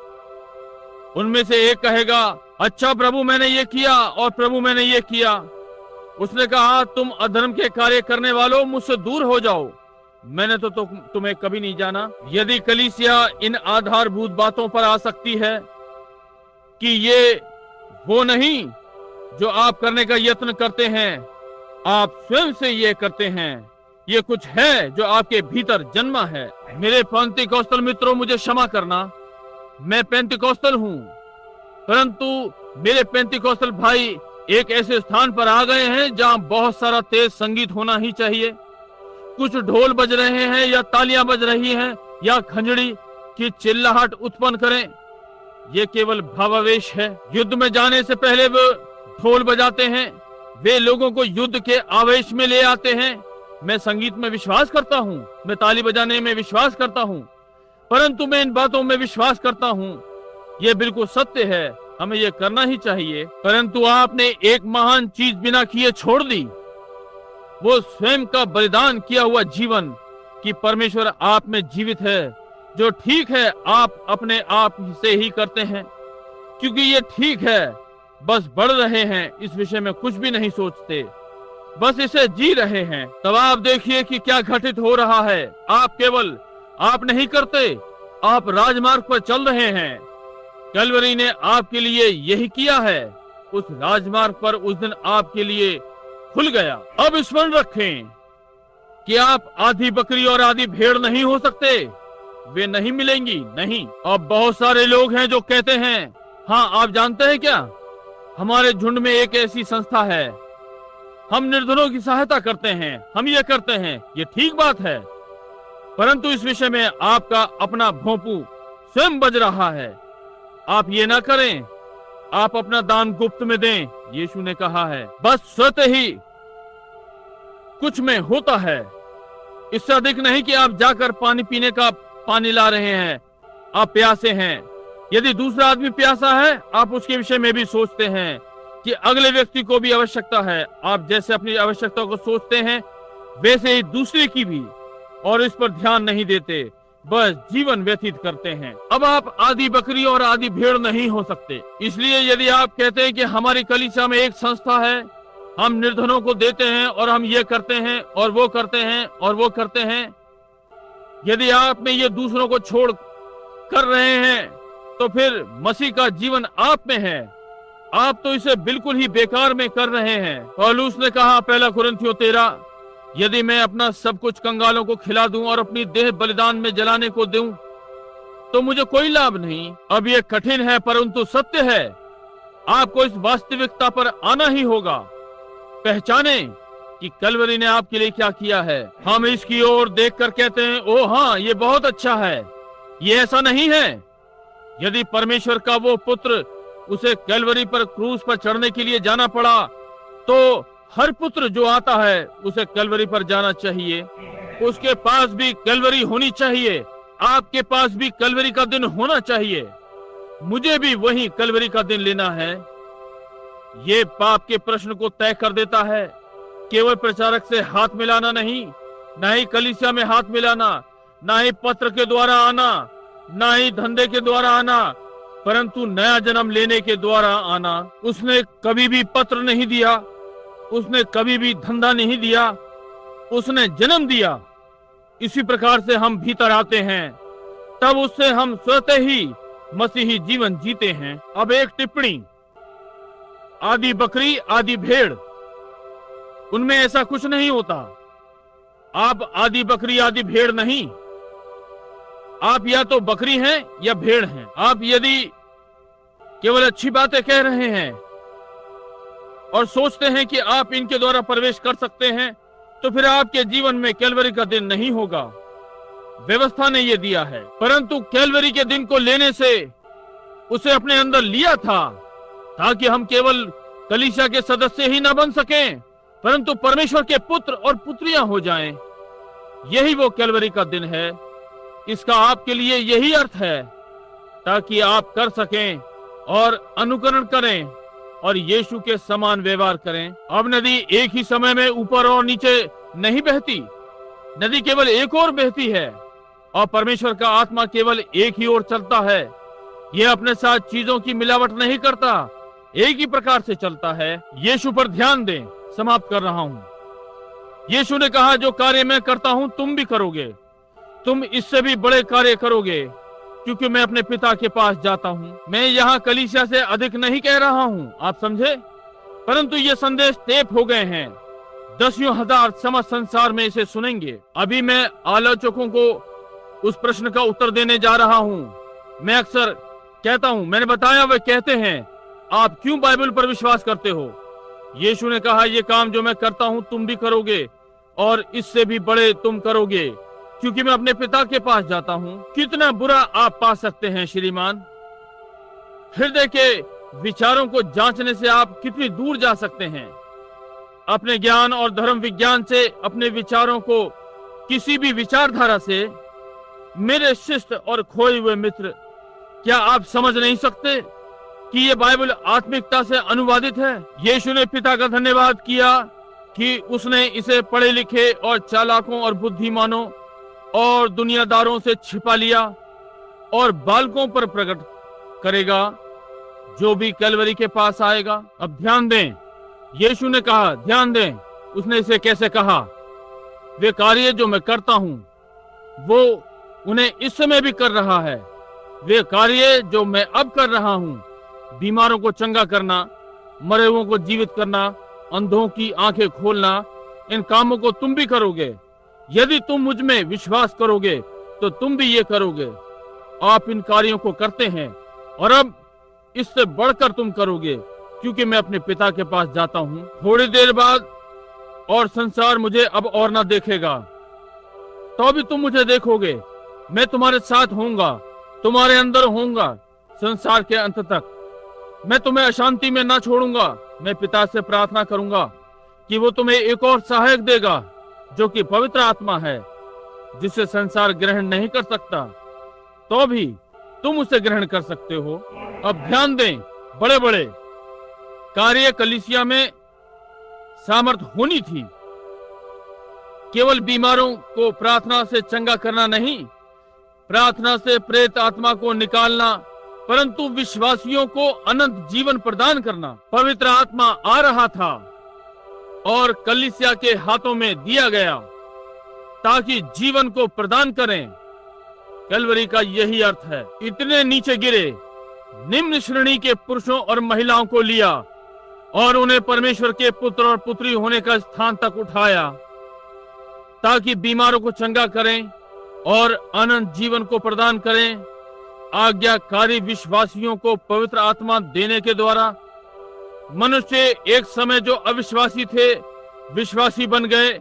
उनमें से एक कहेगा, अच्छा प्रभु मैंने ये किया और प्रभु मैंने ये किया। उसने कहा, तुम अधर्म के कार्य करने वालों, मुझसे दूर हो जाओ, मैंने तो तुम्हें कभी नहीं जाना। यदि कलीसिया इन आधारभूत बातों पर आ सकती है कि ये वो नहीं जो आप करने का यत्न करते हैं, आप स्वयं से ये करते हैं, ये कुछ है जो आपके भीतर जन्मा है। मेरे पेंतिकोस्तल मित्रों, मुझे क्षमा करना, मैं पेंतिकोस्तल हूँ, परंतु मेरे पेंतिकोस्तल भाई एक ऐसे स्थान पर आ गए हैं जहाँ बहुत सारा तेज संगीत होना ही चाहिए। कुछ ढोल बज रहे हैं या तालियां बज रही हैं या खंजड़ी की चिल्लाहट उत्पन्न करें, ये केवल भावावेश है। युद्ध में जाने से पहले वो ढोल बजाते हैं, वे लोगों को युद्ध के आवेश में ले आते हैं। मैं संगीत में विश्वास करता हूँ, मैं ताली बजाने में विश्वास करता हूँ, परंतु मैं इन बातों में विश्वास करता हूँ, ये बिल्कुल सत्य है, हमें ये करना ही चाहिए। परंतु आपने एक महान चीज बिना किए छोड़ दी, वो स्वयं का बलिदान किया हुआ जीवन, कि परमेश्वर आप में जीवित है। जो ठीक है आप अपने आप से ही करते हैं, क्योंकि ये ठीक है, बस बढ़ रहे हैं, इस विषय में कुछ भी नहीं सोचते, बस इसे जी रहे हैं। तब आप देखिए कि क्या घटित हो रहा है। आप नहीं करते, आप राजमार्ग पर चल रहे हैं। कलवरी ने आपके लिए यही किया है। उस राजमार्ग पर उस दिन आपके लिए खुल गया। अब स्मरण रखें कि आप आधी बकरी और आधी भेड़ नहीं हो सकते, वे नहीं मिलेंगी, नहीं। अब बहुत सारे लोग हैं जो कहते हैं, हाँ आप जानते हैं क्या, हमारे झुंड में एक ऐसी संस्था है, हम निर्धनों की सहायता करते हैं, हम ये करते हैं। ये ठीक बात है, परंतु इस विषय में आपका अपना भोंपू स्वयं बज रहा है। आप ये ना करें, आप अपना दान गुप्त में दें, यीशु ने कहा है। बस स्वतः ही कुछ में होता है, इससे अधिक नहीं कि आप जाकर पानी पीने का पानी ला रहे हैं, आप प्यासे हैं। यदि दूसरा आदमी प्यासा है, आप उसके विषय में भी सोचते हैं कि अगले व्यक्ति को भी आवश्यकता है। आप जैसे अपनी आवश्यकता को सोचते हैं, वैसे ही दूसरे की भी, और इस पर ध्यान नहीं देते, बस जीवन व्यतीत करते हैं। अब आप आधी बकरी और आधी भेड़ नहीं हो सकते। इसलिए यदि आप कहते हैं कि हमारी कलीसिया में एक संस्था है, हम निर्धनों को देते हैं और हम ये करते हैं और वो करते हैं और वो करते हैं, यदि आप में ये दूसरों को छोड़ कर रहे हैं, तो फिर मसीह का जीवन आप में है, आप तो इसे बिल्कुल ही बेकार में कर रहे हैं। पौलुस ने कहा, पहला कुरिन्थियों 13, यदि मैं अपना सब कुछ कंगालों को खिला दूं और अपनी देह बलिदान में जलाने को दूं तो मुझे कोई लाभ नहीं। अब ये कठिन है परंतु सत्य है। आपको इस वास्तविकता पर आना ही होगा। पहचाने कि कलवरी ने आपके लिए क्या किया है। हम इसकी ओर देखकर कहते हैं, ओ हाँ, ये बहुत अच्छा है। ये ऐसा नहीं है। यदि परमेश्वर का वो पुत्र उसे कलवरी पर क्रूस पर चढ़ने के लिए जाना पड़ा तो हर पुत्र जो आता है उसे कलवरी पर जाना चाहिए। उसके पास भी कलवरी होनी चाहिए। आपके पास भी कलवरी का दिन होना चाहिए। मुझे भी वही कलवरी का दिन लेना है। ये पाप के प्रश्न को तय कर देता है। केवल प्रचारक से हाथ मिलाना नहीं, ना ही कलीसिया में हाथ मिलाना, ना ही पत्र के द्वारा आना, ना ही धंधे के द्वारा आना, परंतु नया जन्म लेने के द्वारा आना। उसने कभी भी पत्र नहीं दिया, उसने कभी भी धंधा नहीं दिया, उसने जन्म दिया। इसी प्रकार से हम भीतर आते हैं, तब उससे हम स्वतः ही मसीही जीवन जीते हैं। अब एक टिप्पणी, आदि बकरी आदि भेड़, उनमें ऐसा कुछ नहीं होता। आप आदि बकरी आदि भेड़ नहीं, आप या तो बकरी हैं या भेड़ हैं। आप यदि केवल अच्छी बातें कह रहे हैं और सोचते हैं कि आप इनके द्वारा प्रवेश कर सकते हैं तो फिर आपके जीवन में कैलवरी का दिन नहीं होगा। व्यवस्था ने यह दिया है, परंतु कैलवरी के दिन को लेने से उसे अपने अंदर लिया था ताकि हम केवल कलीसिया के सदस्य ही न बन सकें परंतु परमेश्वर के पुत्र और पुत्रियां हो जाएं। यही वो कैलवरी का दिन है। इसका आपके लिए यही अर्थ है ताकि आप कर सकें और अनुकरण करें और यीशु के समान व्यवहार करें। अब नदी एक ही समय में ऊपर और नीचे नहीं बहती। नदी केवल एक ओर बहती है और परमेश्वर का आत्मा केवल एक ही ओर चलता है। यह अपने साथ चीजों की मिलावट नहीं करता, एक ही प्रकार से चलता है। यीशु पर ध्यान दें। समाप्त कर रहा हूं। यीशु ने कहा, जो कार्य मैं करता हूं तुम भी करोगे, तुम इससे भी बड़े कार्य करोगे क्योंकि मैं अपने पिता के पास जाता हूं। मैं यहाँ कलीसिया से अधिक नहीं कह रहा हूं, आप समझे, परंतु ये संदेश टेप हो गए हैं। 10,000 समस्त संसार में इसे सुनेंगे। अभी मैं आलोचकों को उस प्रश्न का उत्तर देने जा रहा हूं। मैं अक्सर कहता हूं, मैंने बताया, वे कहते हैं, आप क्यों बाइबल पर विश्वास करते हो? यीशु ने कहा, ये काम जो मैं करता हूं तुम भी करोगे और इससे भी बड़े तुम करोगे क्योंकि मैं अपने पिता के पास जाता हूं। कितना बुरा आप पा सकते हैं श्रीमान? हृदय के विचारों को जांचने से आप कितनी दूर जा सकते हैं। अपने ज्ञान और धर्म विज्ञान से अपने विचारों को किसी भी विचारधारा से, मेरे शिष्ट और खोए हुए मित्र, क्या आप समझ नहीं सकते कि ये बाइबल आत्मिकता से अनुवादित है? यीशु ने पिता का धन्यवाद किया कि उसने इसे पढ़े लिखे और चालाकों और बुद्धिमानों और दुनियादारों से छिपा लिया और बालकों पर प्रकट करेगा जो भी कैलवरी के पास आएगा। अब ध्यान दें, यीशु ने कहा, ध्यान दें, उसने इसे कैसे कहा। वे कार्य जो मैं करता हूं वो उन्हें इस समय भी कर रहा है। वे कार्य जो मैं अब कर रहा हूं, बीमारों को चंगा करना, मरे हुओं को जीवित करना, अंधों की आंखें खोलना, इन कामों को तुम भी करोगे। यदि तुम मुझ में विश्वास करोगे तो तुम भी ये करोगे। आप इन कार्यों को करते हैं और अब इससे बढ़कर तुम करोगे क्योंकि मैं अपने पिता के पास जाता हूं। थोड़ी देर बाद और संसार मुझे अब और ना देखेगा, तो भी तुम मुझे देखोगे। मैं तुम्हारे साथ होऊंगा, तुम्हारे अंदर होऊंगा संसार के अंत तक। मैं तुम्हें अशांति में ना छोड़ूंगा। मैं पिता से प्रार्थना करूंगा कि वो तुम्हें एक और सहायक देगा जो कि पवित्र आत्मा है, जिसे संसार ग्रहण नहीं कर सकता, तो भी तुम उसे ग्रहण कर सकते हो। अब ध्यान दें, बड़े बड़े कार्य कलीसिया में सामर्थ होनी थी। केवल बीमारों को प्रार्थना से चंगा करना नहीं, प्रार्थना से प्रेत आत्मा को निकालना, परंतु विश्वासियों को अनंत जीवन प्रदान करना। पवित्र आत्मा आ रहा था और कलीसिया के हाथों में दिया गया ताकि जीवन को प्रदान करें। कैलवरी का यही अर्थ है। इतने नीचे गिरे निम्न श्रेणी के पुरुषों और महिलाओं को लिया और उन्हें परमेश्वर के पुत्र और पुत्री होने का स्थान तक उठाया, ताकि बीमारों को चंगा करें और अनंत जीवन को प्रदान करें। आज्ञाकारी विश्वासियों को पवित्र आत्मा देने के द्वारा मनुष्य एक समय जो अविश्वासी थे विश्वासी बन गए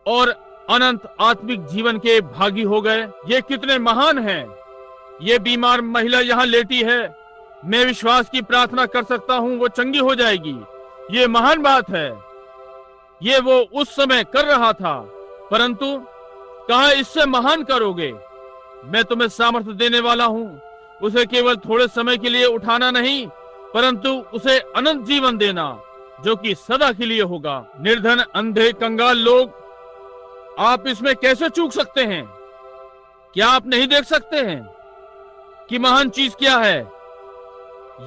और अनंत आत्मिक जीवन के भागी हो गए। ये कितने महान हैं। ये बीमार महिला यहाँ लेटी है, मैं विश्वास की प्रार्थना कर सकता हूँ वो चंगी हो जाएगी। ये महान बात है। ये वो उस समय कर रहा था, परंतु कहा इससे महान करोगे। मैं तुम्हें सामर्थ्य देने वाला हूँ, उसे केवल थोड़े समय के लिए उठाना नहीं, परंतु उसे अनंत जीवन देना जो कि सदा के लिए होगा। निर्धन, अंधे, कंगाल लोग, आप इसमें कैसे चूक सकते हैं? क्या आप नहीं देख सकते हैं कि महान चीज क्या है?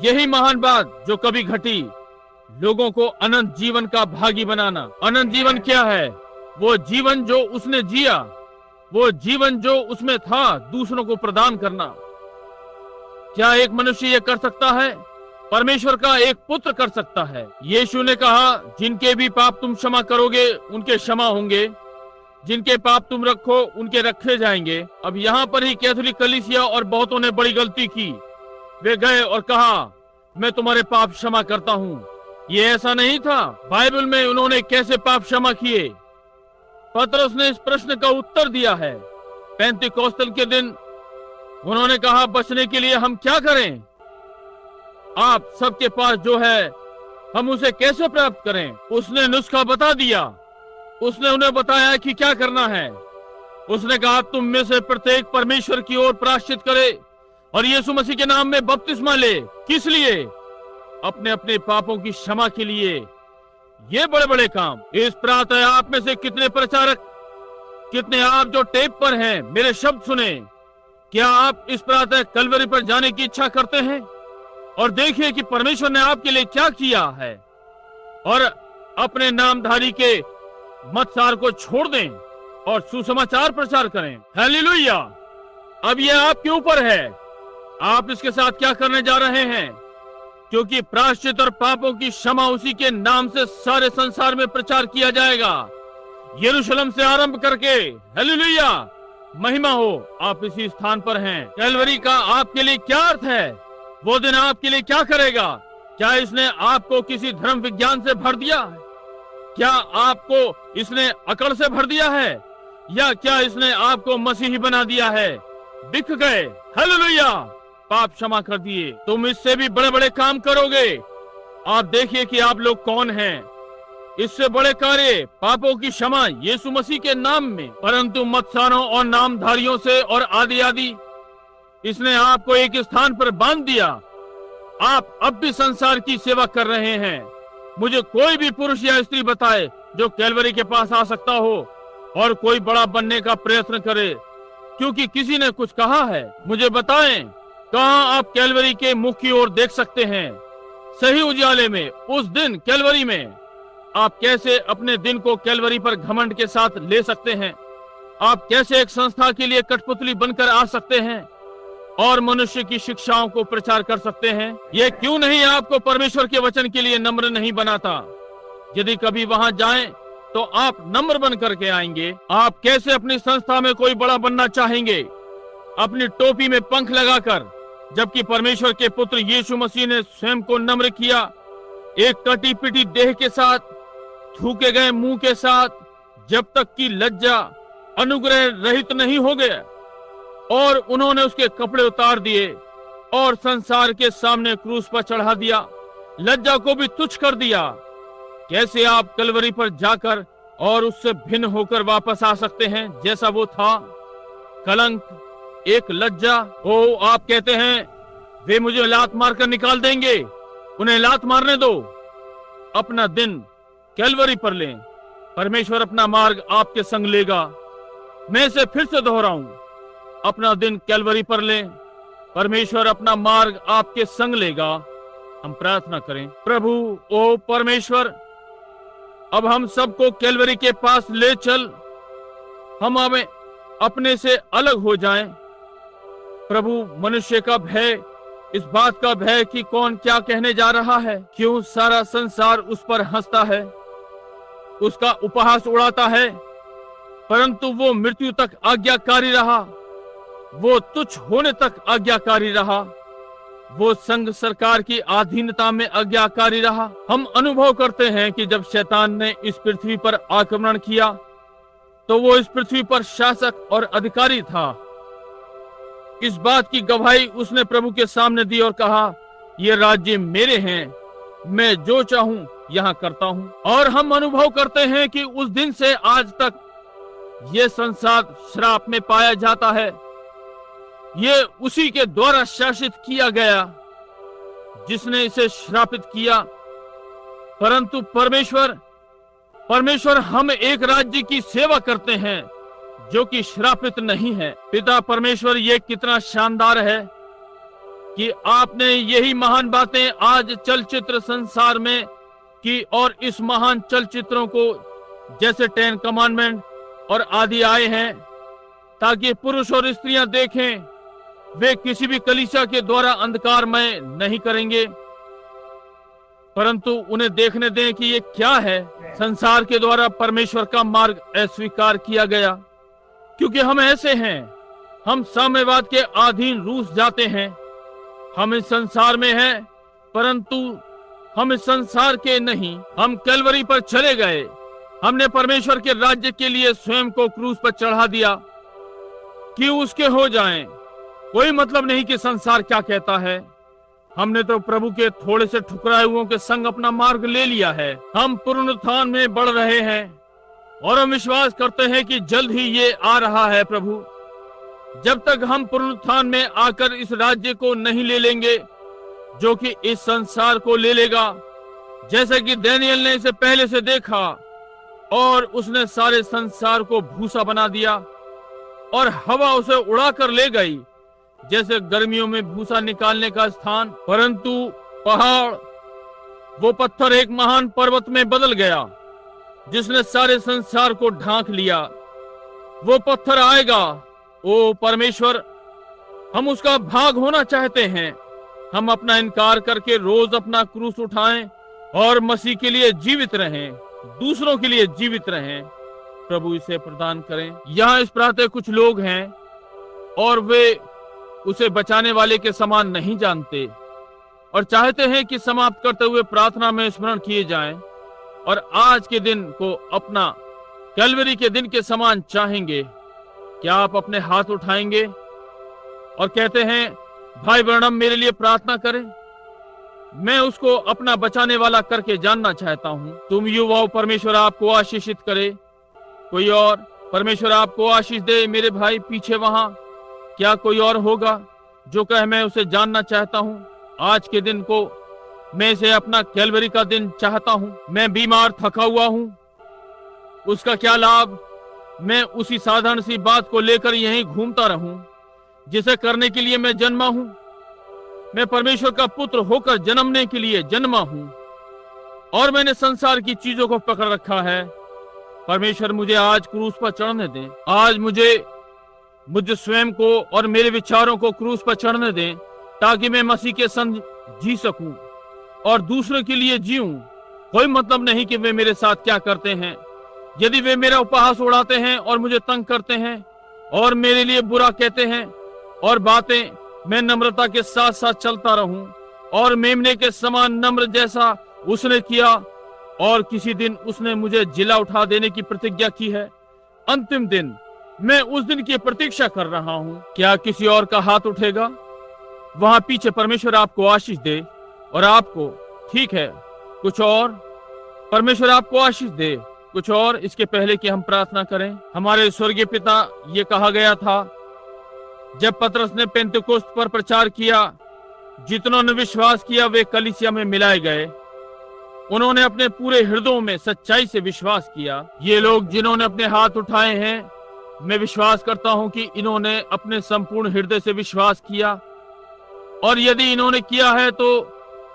यही महान बात जो कभी घटी, लोगों को अनंत जीवन का भागी बनाना। अनंत जीवन क्या है? वो जीवन जो उसने जिया, वो जीवन जो उसमें था, दूसरों को प्रदान करना। क्या एक मनुष्य ये कर सकता है? परमेश्वर का एक पुत्र कर सकता है। यीशु ने कहा, जिनके भी पाप तुम क्षमा करोगे उनके क्षमा होंगे, जिनके पाप तुम रखो उनके रखे जाएंगे। अब यहाँ पर ही कैथोलिक कलीसिया और बहुतों ने बड़ी गलती की। वे गए और कहा, मैं तुम्हारे पाप क्षमा करता हूँ। ये ऐसा नहीं था। बाइबल में उन्होंने कैसे पाप क्षमा किए? पतरस ने इस प्रश्न का उत्तर दिया है। पेंतिकोस्तल के दिन उन्होंने कहा, बचने के लिए हम क्या करें? आप सबके पास जो है हम उसे कैसे प्राप्त करें? उसने नुस्खा बता दिया। उसने उन्हें बताया कि क्या करना है। उसने कहा, तुम में से प्रत्येक परमेश्वर की ओर प्रायश्चित करे और यीशु मसीह के नाम में बपतिस्मा ले। किस लिए? अपने अपने पापों की क्षमा के लिए। ये बड़े बड़े काम। इस प्रातः आप में से कितने प्रचारक, कितने आप जो टेप पर हैं, मेरे शब्द सुने। क्या आप इस प्रातः कलवरी पर जाने की इच्छा करते हैं? और देखिए कि परमेश्वर ने आपके लिए क्या किया है, और अपने नामधारी के मतसार को छोड़ दें और सुसमाचार प्रचार करें। हालेलुया! अब यह आपके ऊपर है, आप इसके साथ क्या करने जा रहे हैं, क्योंकि प्रायश्चित और पापों की क्षमा उसी के नाम से सारे संसार में प्रचार किया जाएगा, यरूशलेम से आरंभ करके। हालेलुया! महिमा हो, आप इसी स्थान पर हैं। कैलवरी का आपके लिए क्या अर्थ है? वो दिन आपके लिए क्या करेगा? क्या इसने आपको किसी धर्म विज्ञान से भर दिया है? क्या आपको इसने अकड़ से भर दिया है, या क्या इसने आपको मसीही बना दिया है? बिक गए। हालेलुया! पाप क्षमा कर दिए। तुम इससे भी बड़े बड़े काम करोगे। आप देखिए कि आप लोग कौन हैं। इससे बड़े कार्य, पापों की क्षमा यीशु मसीह के नाम में। परंतु मतसारों और नामधारियों से और आदि आदि इसने आपको एक स्थान पर बांध दिया। आप अब भी संसार की सेवा कर रहे हैं। मुझे कोई भी पुरुष या स्त्री बताए जो कैलवरी के पास आ सकता हो और कोई बड़ा बनने का प्रयत्न करे, क्योंकि किसी ने कुछ कहा है। मुझे बताएं, कहां आप कैलवरी के मुख की ओर देख सकते हैं? सही उजाले में, उस दिन कैलवरी में। आप कैसे अपने दिन को कैलवरी पर घमंड के साथ ले सकते हैं? आप कैसे एक संस्था के लिए कठपुतली बनकर आ सकते हैं और मनुष्य की शिक्षाओं को प्रचार कर सकते हैं? ये क्यों नहीं आपको परमेश्वर के वचन के लिए नम्र नहीं बनाता? यदि कभी वहां जाएं तो आप नम्र बन करके आएंगे। आप कैसे अपनी संस्था में कोई बड़ा बनना चाहेंगे, अपनी टोपी में पंख लगाकर, जबकि परमेश्वर के पुत्र यीशु मसीह ने स्वयं को नम्र किया, एक कटी पिटी देह के साथ, थूके गए मुंह के साथ, जब तक कि लज्जा अनुग्रह रहित नहीं हो गया। और उन्होंने उसके कपड़े उतार दिए और संसार के सामने क्रूस पर चढ़ा दिया, लज्जा को भी तुच्छ कर दिया। कैसे आप कलवरी पर जाकर और उससे भिन्न होकर वापस आ सकते हैं जैसा वो था? कलंक, एक लज्जा। ओ, आप कहते हैं वे मुझे लात मारकर निकाल देंगे। उन्हें लात मारने दो। अपना दिन कैलवरी पर लें। परमेश्वर अपना मार्ग आपके संग लेगा। मैं इसे फिर से दोहराऊं, अपना दिन कैलवरी पर लें। परमेश्वर अपना मार्ग आपके संग लेगा। हम प्रार्थना करें। प्रभु, ओ परमेश्वर, अब हम सबको कैलवरी के पास ले चल। हम अपने से अलग हो जाएं। प्रभु, मनुष्य का भय इस बात का भय कि कौन क्या कहने जा रहा है। क्यों सारा संसार उस पर हंसता है, उसका उपहास उड़ाता है, परंतु वो मृत्यु तक आज्ञाकारी रहा, वो तुच्छ होने तक आज्ञाकारी रहा, वो संघ सरकार की अधीनता में आज्ञाकारी रहा। हम अनुभव करते हैं कि जब शैतान ने इस पृथ्वी पर आक्रमण किया तो वो इस पृथ्वी पर शासक और अधिकारी था। इस बात की गवाही उसने प्रभु के सामने दी और कहा, ये राज्य मेरे हैं, मैं जो चाहूं यहां करता हूं। और हम अनुभव करते हैं कि उस दिन से आज तक ये संसार श्राप में पाया जाता है। ये उसी के द्वारा शासित किया गया जिसने इसे श्रापित किया। परंतु परमेश्वर हम एक राज्य की सेवा करते हैं जो कि श्रापित नहीं है। पिता परमेश्वर, ये कितना शानदार है कि आपने यही महान बातें आज चलचित्र संसार में की, और इस महान चलचित्रों को जैसे 10 कमांडमेंट और आदि आए हैं ताकि पुरुष और स्त्रियां देखें, वे किसी भी कलीसिया के द्वारा अंधकारमय नहीं करेंगे, परंतु उन्हें देखने दें कि ये क्या है। संसार के द्वारा परमेश्वर का मार्ग अस्वीकार किया गया, क्योंकि हम ऐसे हैं, हम साम्यवाद के अधीन रूस जाते हैं। हम इस संसार में हैं, परंतु हम इस संसार के नहीं। हम कैलवरी पर चले गए, हमने परमेश्वर के राज्य के लिए स्वयं को क्रूस पर चढ़ा दिया कि उसके हो जाएं। कोई मतलब नहीं कि संसार क्या कहता है। हमने तो प्रभु के थोड़े से ठुकराए हुओं के संग अपना मार्ग ले लिया है। हम पुनरुत्थान में बढ़ रहे हैं और हम विश्वास करते हैं कि जल्द ही ये आ रहा है। प्रभु, जब तक हम पुनरुत्थान में आकर इस राज्य को नहीं ले लेंगे जो कि इस संसार को ले लेगा, जैसे कि दानियेल ने इसे पहले से देखा और उसने सारे संसार को भूसा बना दिया और हवा उसे उड़ाकर ले गई, जैसे गर्मियों में भूसा निकालने का स्थान। परंतु पहाड़, वो पत्थर एक महान पर्वत में बदल गया जिसने सारे संसार को ढांक लिया। वो पत्थर आएगा। ओ परमेश्वर, हम उसका भाग होना चाहते हैं। हम अपना इनकार करके रोज अपना क्रूस उठाएं और मसीह के लिए जीवित रहें, दूसरों के लिए जीवित रहें। प्रभु इसे प्रदान करें। यहाँ इस प्रातः कुछ लोग हैं और वे उसे बचाने वाले के समान नहीं जानते और चाहते हैं कि समाप्त करते हुए प्रार्थना में स्मरण किए जाएं और आज के दिन को अपना कैलवरी के दिन के समान चाहेंगे। क्या आप अपने हाथ उठाएंगे और कहते हैं, भाई ब्रैनम मेरे लिए प्रार्थना करें, मैं उसको अपना बचाने वाला करके जानना चाहता हूं। तुम युवाओं, परमेश्वर आपको आशीषित करे। कोई और? परमेश्वर आपको आशीष दे। मेरे भाई पीछे वहां, क्या कोई और होगा जो कहे, मैं उसे जानना चाहता हूं। आज के दिन को मैं इसे अपना कैलवरी का दिन चाहता हूं। मैं बीमार, थका हुआ हूं, उसका क्या लाभ? मैं उसी साधारण सी बात को लेकर यहीं घूमता रहूं जिसे करने के लिए मैं जन्मा हूं। मैं परमेश्वर का पुत्र होकर जन्मने के लिए जन्मा हूं और मैंने संसार की चीजों को पकड़ रखा है। परमेश्वर मुझे आज क्रूस पर चढ़ने दें। आज मुझे स्वयं को और मेरे विचारों को क्रूस पर चढ़ने दें ताकि मैं मसीह के संग जी सकूं और दूसरों के लिए जीऊं। कोई मतलब नहीं कि वे मेरे साथ क्या करते हैं। यदि वे मेरा उपहास उड़ाते हैं और मुझे तंग करते हैं और मेरे लिए बुरा कहते हैं और बातें, मैं नम्रता के साथ साथ चलता रहूं और मेमने के समान नम्र जैसा उसने किया, और किसी दिन उसने मुझे जिला उठा देने की प्रतिज्ञा की है। अंतिम दिन, मैं उस दिन की प्रतीक्षा कर रहा हूं। क्या किसी और का हाथ उठेगा? वहां पीछे। परमेश्वर आपको आशीष दे। और आपको, ठीक है, कुछ और? परमेश्वर आपको आशीष दे। कुछ और? इसके पहले कि हम प्रार्थना करें, हमारे स्वर्गीय पिता, ये कहा गया था जब पतरस ने पेंतेकोस्त पर प्रचार किया, जितनों ने विश्वास किया वे कलीसिया में मिलाए गए। उन्होंने अपने पूरे हृदयों में सच्चाई से विश्वास किया। ये लोग जिन्होंने अपने हाथ उठाए हैं, मैं विश्वास करता हूं कि इन्होंने अपने संपूर्ण हृदय से विश्वास किया, और यदि इन्होंने किया है तो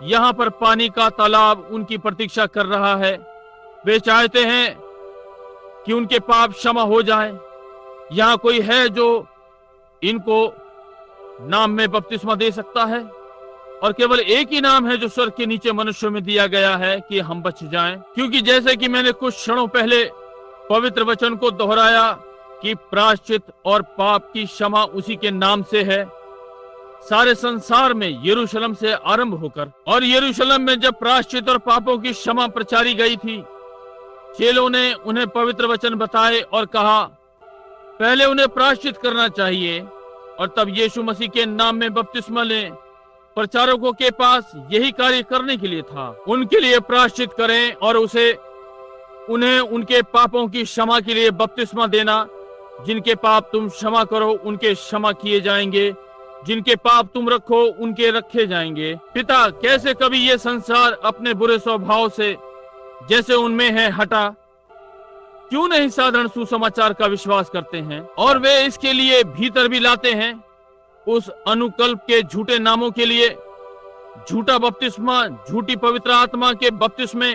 यहाँ पर पानी का तालाब उनकी प्रतीक्षा कर रहा है। वे चाहते हैं कि उनके पाप क्षमा हो जाएं। यहाँ कोई है जो इनको नाम में बपतिस्मा दे सकता है? और केवल एक ही नाम है जो स्वर्ग के नीचे मनुष्यों में दिया गया है कि हम बच जाएं। क्योंकि जैसे कि मैंने कुछ क्षणों पहले पवित्र वचन को दोहराया कि प्रायश्चित और पाप की क्षमा उसी के नाम से है, सारे संसार में यरूशलेम से आरंभ होकर और यरूशलेम में जब प्रायश्चित और पापों की क्षमा प्रचारी गई थी, चेलों ने उन्हें पवित्र वचन बताए और कहा पहले उन्हें प्रायश्चित करना चाहिए और तब यीशु मसीह के नाम में बपतिस्मा लें। प्रचारकों के पास यही कार्य करने के लिए था, उनके लिए प्रायश्चित करें और उन्हें उनके पापों की क्षमा के लिए बपतिस्मा देना। जिनके पाप तुम क्षमा करो उनके क्षमा किए जाएंगे, जिनके पाप तुम रखो उनके रखे जाएंगे। पिता, कैसे कभी ये संसार अपने बुरे स्वभाव से जैसे उनमें है हटा, क्यों नहीं साधारण सुसमाचार का विश्वास करते हैं और वे इसके लिए भीतर भी लाते हैं उस अनुकल्प के झूठे नामों के लिए, झूठा बपतिस्मा, झूठी पवित्र आत्मा के बपतिस्मे,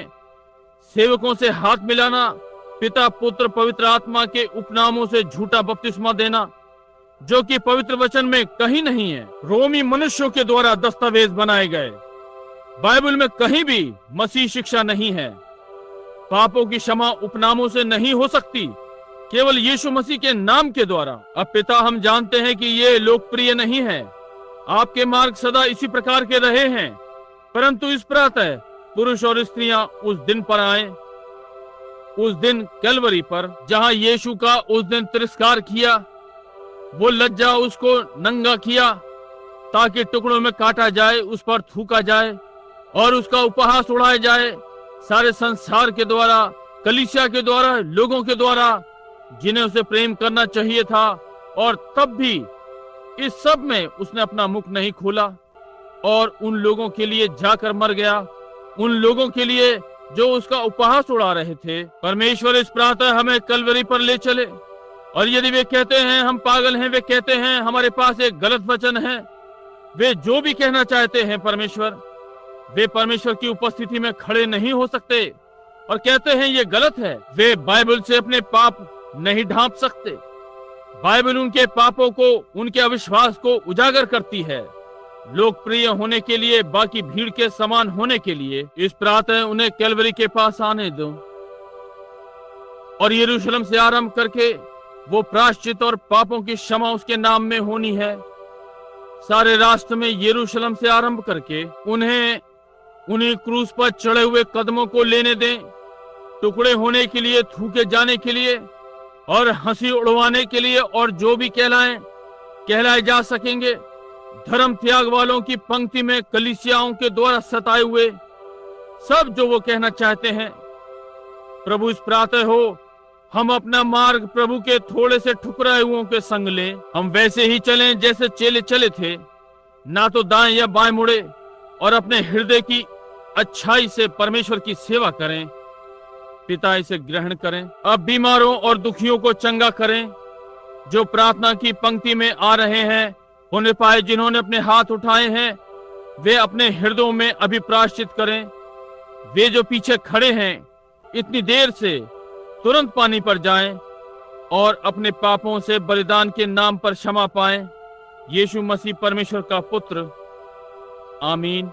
सेवकों से हाथ मिलाना, पिता पुत्र पवित्र आत्मा के उपनामों से झूठा बपतिस्मा देना, जो कि पवित्र वचन में कहीं नहीं है, रोमी मनुष्यों के द्वारा दस्तावेज बनाए गए। बाइबल में कहीं भी मसीह शिक्षा नहीं है। पापों की क्षमा उपनामों से नहीं हो सकती, केवल यीशु मसीह के नाम के द्वारा। अब पिता, हम जानते हैं कि ये लोकप्रिय नहीं है, आपके मार्ग सदा इसी प्रकार के रहे हैं, परंतु इस प्रातः पुरुष और स्त्रियां उस दिन पर आए, उस दिन कैलवरी पर जहां यीशु का उस दिन तिरस्कार किया, वो लज्जा उसको नंगा किया ताकि टुकड़ों में काटा जाए, उस पर थूका जाए और उसका उपहास उड़ाया जाए सारे संसार के द्वारा, कलीसिया के द्वारा, लोगों के द्वारा जिन्हें उसे प्रेम करना चाहिए था। और तब भी इस सब में उसने अपना मुख नहीं खोला और उन लोगों के लिए जाकर मर गया, उन लोगों के लिए जो उसका उपहास उड़ा रहे थे। परमेश्वर इस प्रातः हमें कलवरी पर ले चले और यदि वे कहते हैं हम पागल हैं, वे कहते हैं हमारे पास एक गलत वचन है, वे जो भी कहना चाहते हैं परमेश्वर, वे परमेश्वर की उपस्थिति में खड़े नहीं हो सकते और कहते हैं ये गलत है। वे बाइबल से अपने पाप नहीं ढांप सकते। बाइबल उनके पापों को, उनके अविश्वास को उजागर करती है, लोकप्रिय होने के लिए, बाकी भीड़ के समान होने के लिए। इस प्रातः उन्हें कैलवरी के पास आने दो और यरूशलेम से आरंभ करके वो प्रायश्चित और पापों की क्षमा उसके नाम में होनी है। सारे राष्ट्र में यरूशलेम से आरंभ करके उन्हीं क्रूस पर चढ़े हुए कदमों को लेने दें, टुकड़े होने के लिए, थूके जाने के लिए और हंसी उड़वाने के लिए, और जो भी कहलाए जा सकेंगे। धर्म त्याग वालों की पंक्ति में कलीसियाओं के द्वारा सताए हुए सब जो वो कहना चाहते हैं। प्रभु इस प्रातः हो, हम अपना मार्ग प्रभु के थोड़े से ठुकराए हुओं के संग लें। हम वैसे ही चलें जैसे चेले चले थे, ना तो दाएं या बाएं मुड़े, और अपने हृदय की अच्छाई से परमेश्वर की सेवा करें। पिता, इसे ग्रहण करें। अब बीमारों और दुखियों को चंगा करें जो प्रार्थना की पंक्ति में आ रहे हैं। उन्हें पाए जिन्होंने अपने हाथ उठाए हैं, वे अपने हृदयों में अभी प्रायश्चित करें। वे जो पीछे खड़े हैं इतनी देर से तुरंत पानी पर जाएं और अपने पापों से बलिदान के नाम पर क्षमा पाएं। यीशु मसीह परमेश्वर का पुत्र। आमीन।